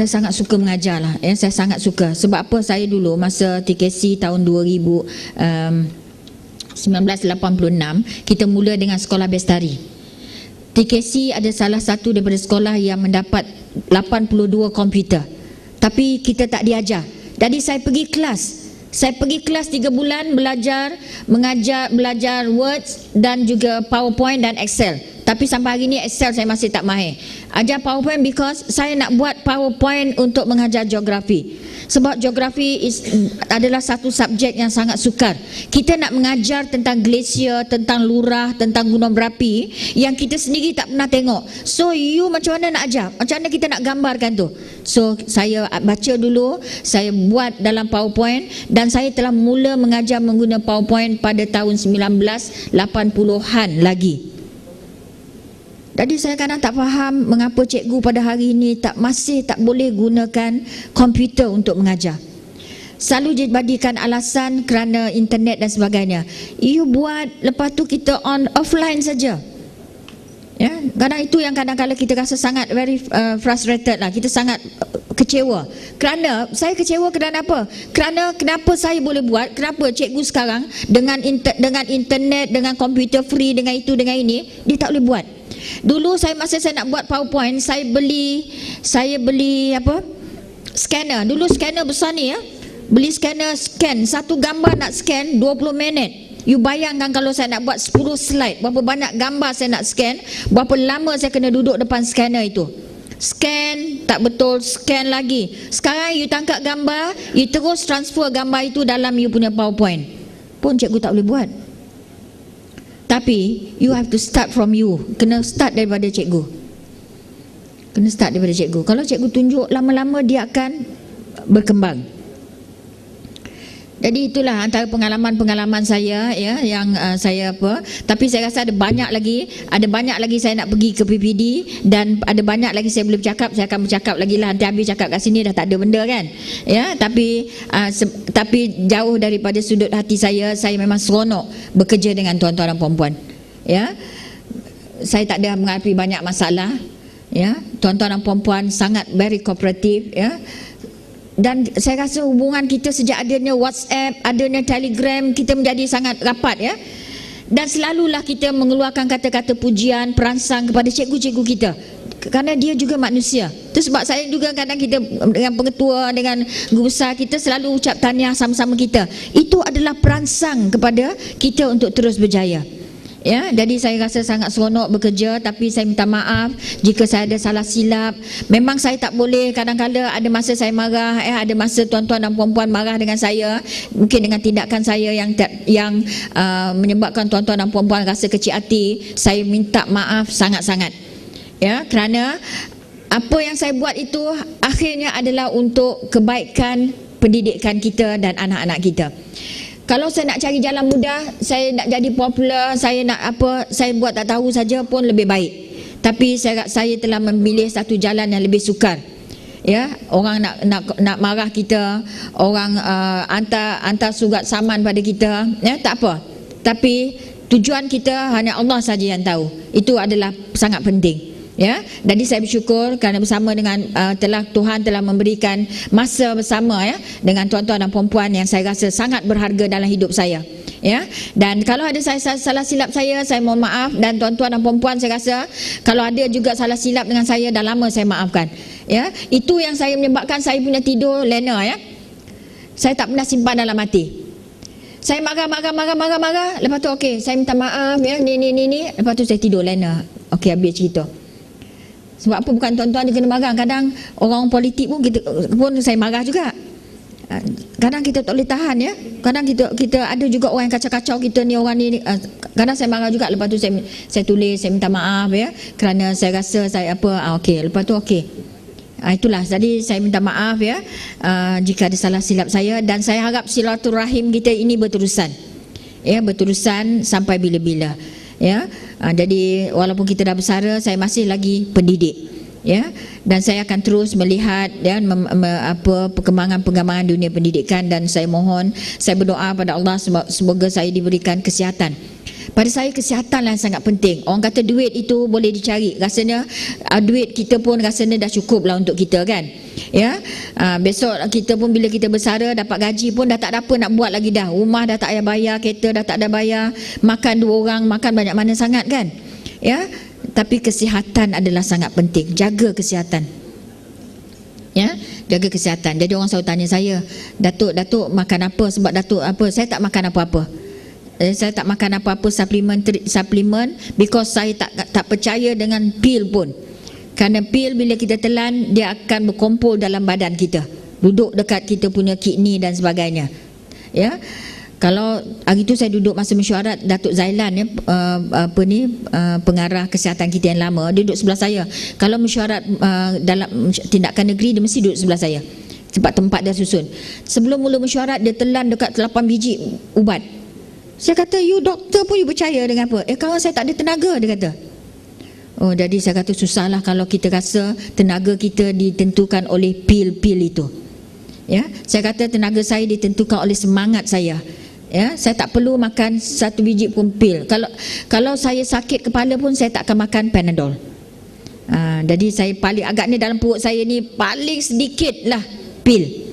sangat suka mengajar lah. Ya, saya sangat suka. Sebab apa, saya dulu masa TKC tahun 1986 kita mula dengan sekolah Bestari. TKC ada salah satu daripada sekolah yang mendapat 82 komputer. Tapi kita tak diajar. Jadi saya pergi kelas 3 bulan belajar Words dan juga PowerPoint dan Excel. Tapi sampai hari ni Excel saya masih tak mahir. Ajar PowerPoint because saya nak buat PowerPoint untuk mengajar geografi. Sebab geografi adalah satu subjek yang sangat sukar. Kita nak mengajar tentang glasier, tentang lurah, tentang gunung berapi yang kita sendiri tak pernah tengok. So you macam mana nak ajar? Macam mana kita nak gambarkan tu? So saya baca dulu, saya buat dalam PowerPoint, dan saya telah mula mengajar menggunakan PowerPoint pada tahun 1980-an lagi. Jadi saya kadang tak faham mengapa cikgu pada hari ini masih tak boleh gunakan komputer untuk mengajar. Selalu dijadikan alasan kerana internet dan sebagainya. You buat, lepas tu kita offline saja. Ya, kadang itu yang kadang-kadang kita rasa sangat very frustrated lah. Kita sangat kecewa. Kerana saya kecewa kerana apa? Kerana kenapa saya boleh buat? Kenapa cikgu sekarang dengan internet, dengan komputer free, dengan itu, dengan ini, dia tak boleh buat? Dulu masa saya nak buat PowerPoint, saya beli apa? Scanner. Dulu scanner besar ni ya. Beli scanner, scan satu gambar nak scan 20 minit. You bayangkan kalau saya nak buat 10 slide, berapa banyak gambar saya nak scan, berapa lama saya kena duduk depan scanner itu. Scan tak betul, scan lagi. Sekarang you tangkap gambar, you terus transfer gambar itu dalam you punya PowerPoint. Pun cikgu tak boleh buat. Tapi you have to start from you. Kena start daripada cikgu. Kena start daripada cikgu. Kalau cikgu tunjuk, lama-lama dia akan berkembang. Jadi itulah antara pengalaman-pengalaman saya ya, yang saya apa. Tapi saya rasa ada banyak lagi saya nak pergi ke PPD, dan ada banyak lagi saya boleh bercakap. Saya akan bercakap lagi lah. Nanti habis cakap kat sini dah tak ada benda kan. Ya, tapi jauh daripada sudut hati saya memang seronok bekerja dengan tuan-tuan dan puan-puan. Ya. Saya tak ada menghadapi banyak masalah. Ya, tuan-tuan dan puan-puan sangat very cooperative ya. Dan saya rasa hubungan kita sejak adanya WhatsApp, adanya Telegram, kita menjadi sangat rapat ya. Dan selalulah kita mengeluarkan kata-kata pujian, perangsang kepada cikgu-cikgu kita, kerana dia juga manusia. Itu sebab saya juga kadang kita dengan pengetua, dengan guru besar kita selalu ucap tahniah sama-sama kita. Itu adalah perangsang kepada kita untuk terus berjaya. Ya, jadi saya rasa sangat seronok bekerja, tapi saya minta maaf jika saya ada salah silap. Memang saya tak boleh, kadang-kadang ada masa saya marah, ada masa tuan-tuan dan puan-puan marah dengan saya, mungkin dengan tindakan saya yang menyebabkan tuan-tuan dan puan-puan rasa kecil hati. Saya minta maaf sangat-sangat. Ya, kerana apa yang saya buat itu akhirnya adalah untuk kebaikan pendidikan kita dan anak-anak kita. Kalau saya nak cari jalan mudah, saya nak jadi popular, saya nak apa, saya buat tak tahu saja pun lebih baik. Tapi saya telah memilih satu jalan yang lebih sukar. Ya, orang nak marah kita, orang hantar surat saman pada kita, ya tak apa. Tapi tujuan kita hanya Allah saja yang tahu. Itu adalah sangat penting. Ya, jadi saya bersyukur kerana bersama dengan Tuhan telah memberikan masa bersama ya dengan tuan-tuan dan puan-puan yang saya rasa sangat berharga dalam hidup saya. Ya, dan kalau ada saya salah silap saya mohon maaf, dan tuan-tuan dan puan-puan saya rasa kalau ada juga salah silap dengan saya, dah lama saya maafkan. Ya, itu yang saya menyebabkan saya punya tidur lena ya. Saya tak pernah simpan dalam hati. Saya marah, lepas tu okey, saya minta maaf ya, ni, lepas tu saya tidur lena. Okey, habis cerita. Sebab apa? Bukan tuan-tuan dia kena marah. Kadang orang politik pun saya marah juga. Kadang kita tak boleh tahan ya. Kadang kita ada juga orang yang kacau-kacau kita ni, orang ni. Kadang saya marah juga. Lepas tu saya tulis, saya minta maaf ya, kerana saya rasa saya apa. Okey, lepas tu okey. Itulah, jadi saya minta maaf ya jika ada salah silap saya, dan saya harap silaturahim kita ini berterusan. Ya, berterusan sampai bila-bila. Ya, jadi walaupun kita dah bersara, saya masih lagi pendidik ya, dan saya akan terus melihat ya perkembangan dunia pendidikan, dan saya mohon, saya berdoa pada Allah semoga saya diberikan kesihatan. Pada saya kesihatan yang sangat penting. Orang kata duit itu boleh dicari, rasanya duit kita pun rasanya dah cukup lah untuk kita kan. Ya, besok kita pun bila kita bersara dapat gaji pun dah tak ada apa nak buat lagi dah. Rumah dah tak payah bayar, kereta dah tak ada bayar, makan 2 orang makan banyak mana sangat kan. Ya, tapi kesihatan adalah sangat penting. Jaga kesihatan. Ya, jaga kesihatan. Jadi orang selalu tanya saya, Datuk makan apa? Sebab Datuk apa? Saya tak makan apa-apa. Saya tak makan apa-apa suplemen because saya tak percaya dengan pil pun. Kerana pil bila kita telan, dia akan berkumpul dalam badan kita, duduk dekat kita punya kidney dan sebagainya. Ya. Kalau hari tu saya duduk masa mesyuarat Datuk Zailan ya, pengarah kesihatan kita yang lama, dia duduk sebelah saya. Kalau mesyuarat dalam tindakan negeri, dia mesti duduk sebelah saya. Tempat dia susun. Sebelum mula mesyuarat, dia telan dekat 8 biji ubat. Saya kata, you doktor pun you percaya dengan apa? Kalau saya tak ada tenaga, dia kata. Oh, jadi saya kata susahlah kalau kita rasa tenaga kita ditentukan oleh pil-pil itu. Ya, saya kata tenaga saya ditentukan oleh semangat saya. Ya, saya tak perlu makan 1 biji pun pil. Kalau saya sakit kepala pun saya tak akan makan Panadol. Jadi saya paling agaknya dalam perut saya ni paling sedikit lah pil.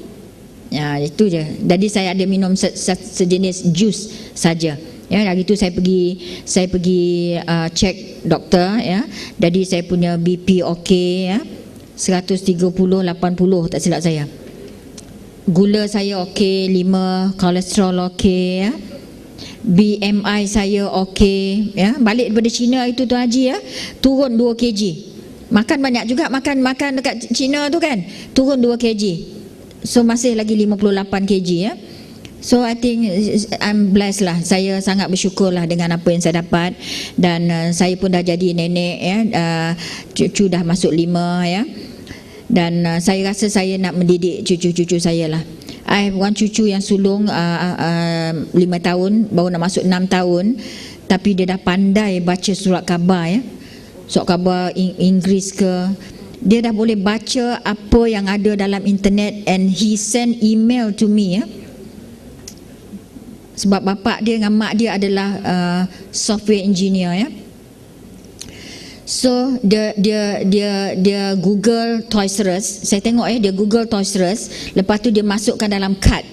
Ya, itu je. Jadi saya ada minum sejenis jus saja. Ya, hari itu saya pergi cek doktor ya. Jadi saya punya BP okey ya. 130/80 tak silap saya. Gula saya okey 5, kolesterol okey ya. BMI saya okey ya. Balik daripada China itu Tuan Haji ya, turun 2 kg. Makan banyak juga, makan dekat China tu kan, turun 2 kg. So masih lagi 58 kg ya. So I think I'm blessed lah. Saya sangat bersyukur lah dengan apa yang saya dapat. Dan saya pun dah jadi nenek ya, cucu dah masuk 5 ya. Dan saya rasa saya nak mendidik cucu-cucu saya lah. I have one cucu yang sulung 5 tahun, baru nak masuk 6 tahun. Tapi dia dah pandai baca surat khabar ya. Surat khabar Inggeris ke. Dia dah boleh baca apa yang ada dalam internet. And he send email to me ya. Sebab bapak dia dengan mak dia adalah software engineer ya. So dia Google Toys R Us. Saya tengok dia Google Toys R Us. Lepas tu dia masukkan dalam kad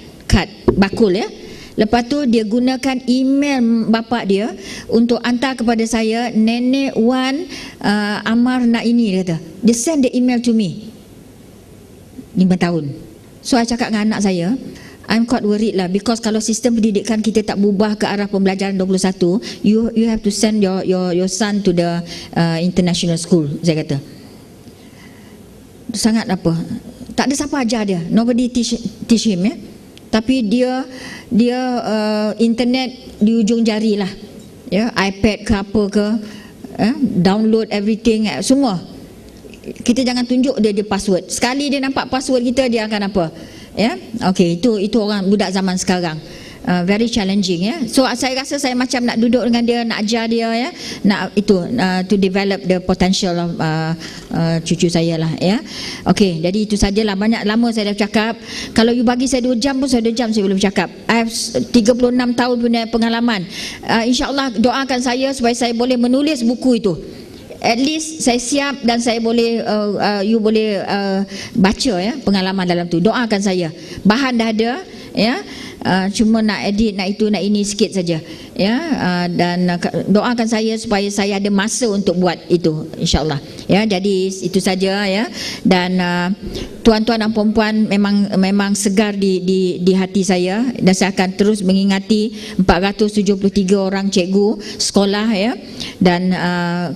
bakul ya. Lepas tu dia gunakan email bapak dia untuk hantar kepada saya, Nenek Wan Amar nak ini, dia kata. Dia send the email to me. 5 tahun. So saya cakap dengan anak saya, I'm quite worried lah, because kalau sistem pendidikan kita tak berubah ke arah pembelajaran 21, you have to send your son to the international school, saya kata. Sangat apa? Tak ada siapa ajar dia. Nobody teach him ya. Tapi dia internet di ujung jari lah. Ya, iPad ke apa ke, download everything semua. Kita jangan tunjuk dia password. Sekali dia nampak password kita, dia akan apa? Ya, okey, itu orang budak zaman sekarang. Very challenging ya. So saya rasa saya macam nak duduk dengan dia, nak ajar dia ya, nak itu to develop the potential of cucu saya lah ya. Okey, jadi itu sajalah. Banyak lama saya dah cakap. Kalau you bagi saya 2 jam pun saya 2 jam saya boleh bercakap. I have 36 tahun punya pengalaman. InsyaAllah doakan saya supaya saya boleh menulis buku itu. At least saya siap dan saya boleh you boleh baca ya pengalaman dalam tu. Doakan saya. Bahan dah ada ya. Cuma nak edit, nak itu, nak ini sikit saja ya. Dan doakan saya supaya saya ada masa untuk buat itu, insyaAllah ya. Jadi itu saja ya. Dan tuan-tuan dan puan-puan memang segar di hati saya. Dan saya akan terus mengingati 473 orang cikgu sekolah ya. Dan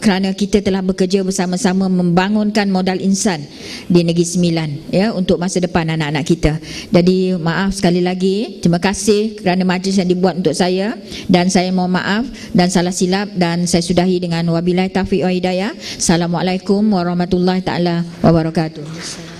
kerana kita telah bekerja bersama-sama membangunkan modal insan di Negeri Sembilan ya, untuk masa depan anak-anak kita. Jadi maaf sekali lagi, terima kasih kerana majlis yang dibuat untuk saya, dan saya mohon maaf dan salah silap, dan saya sudahi dengan wabillahi taufiq wa hidayah. Assalamualaikum warahmatullahi taala wabarakatuh.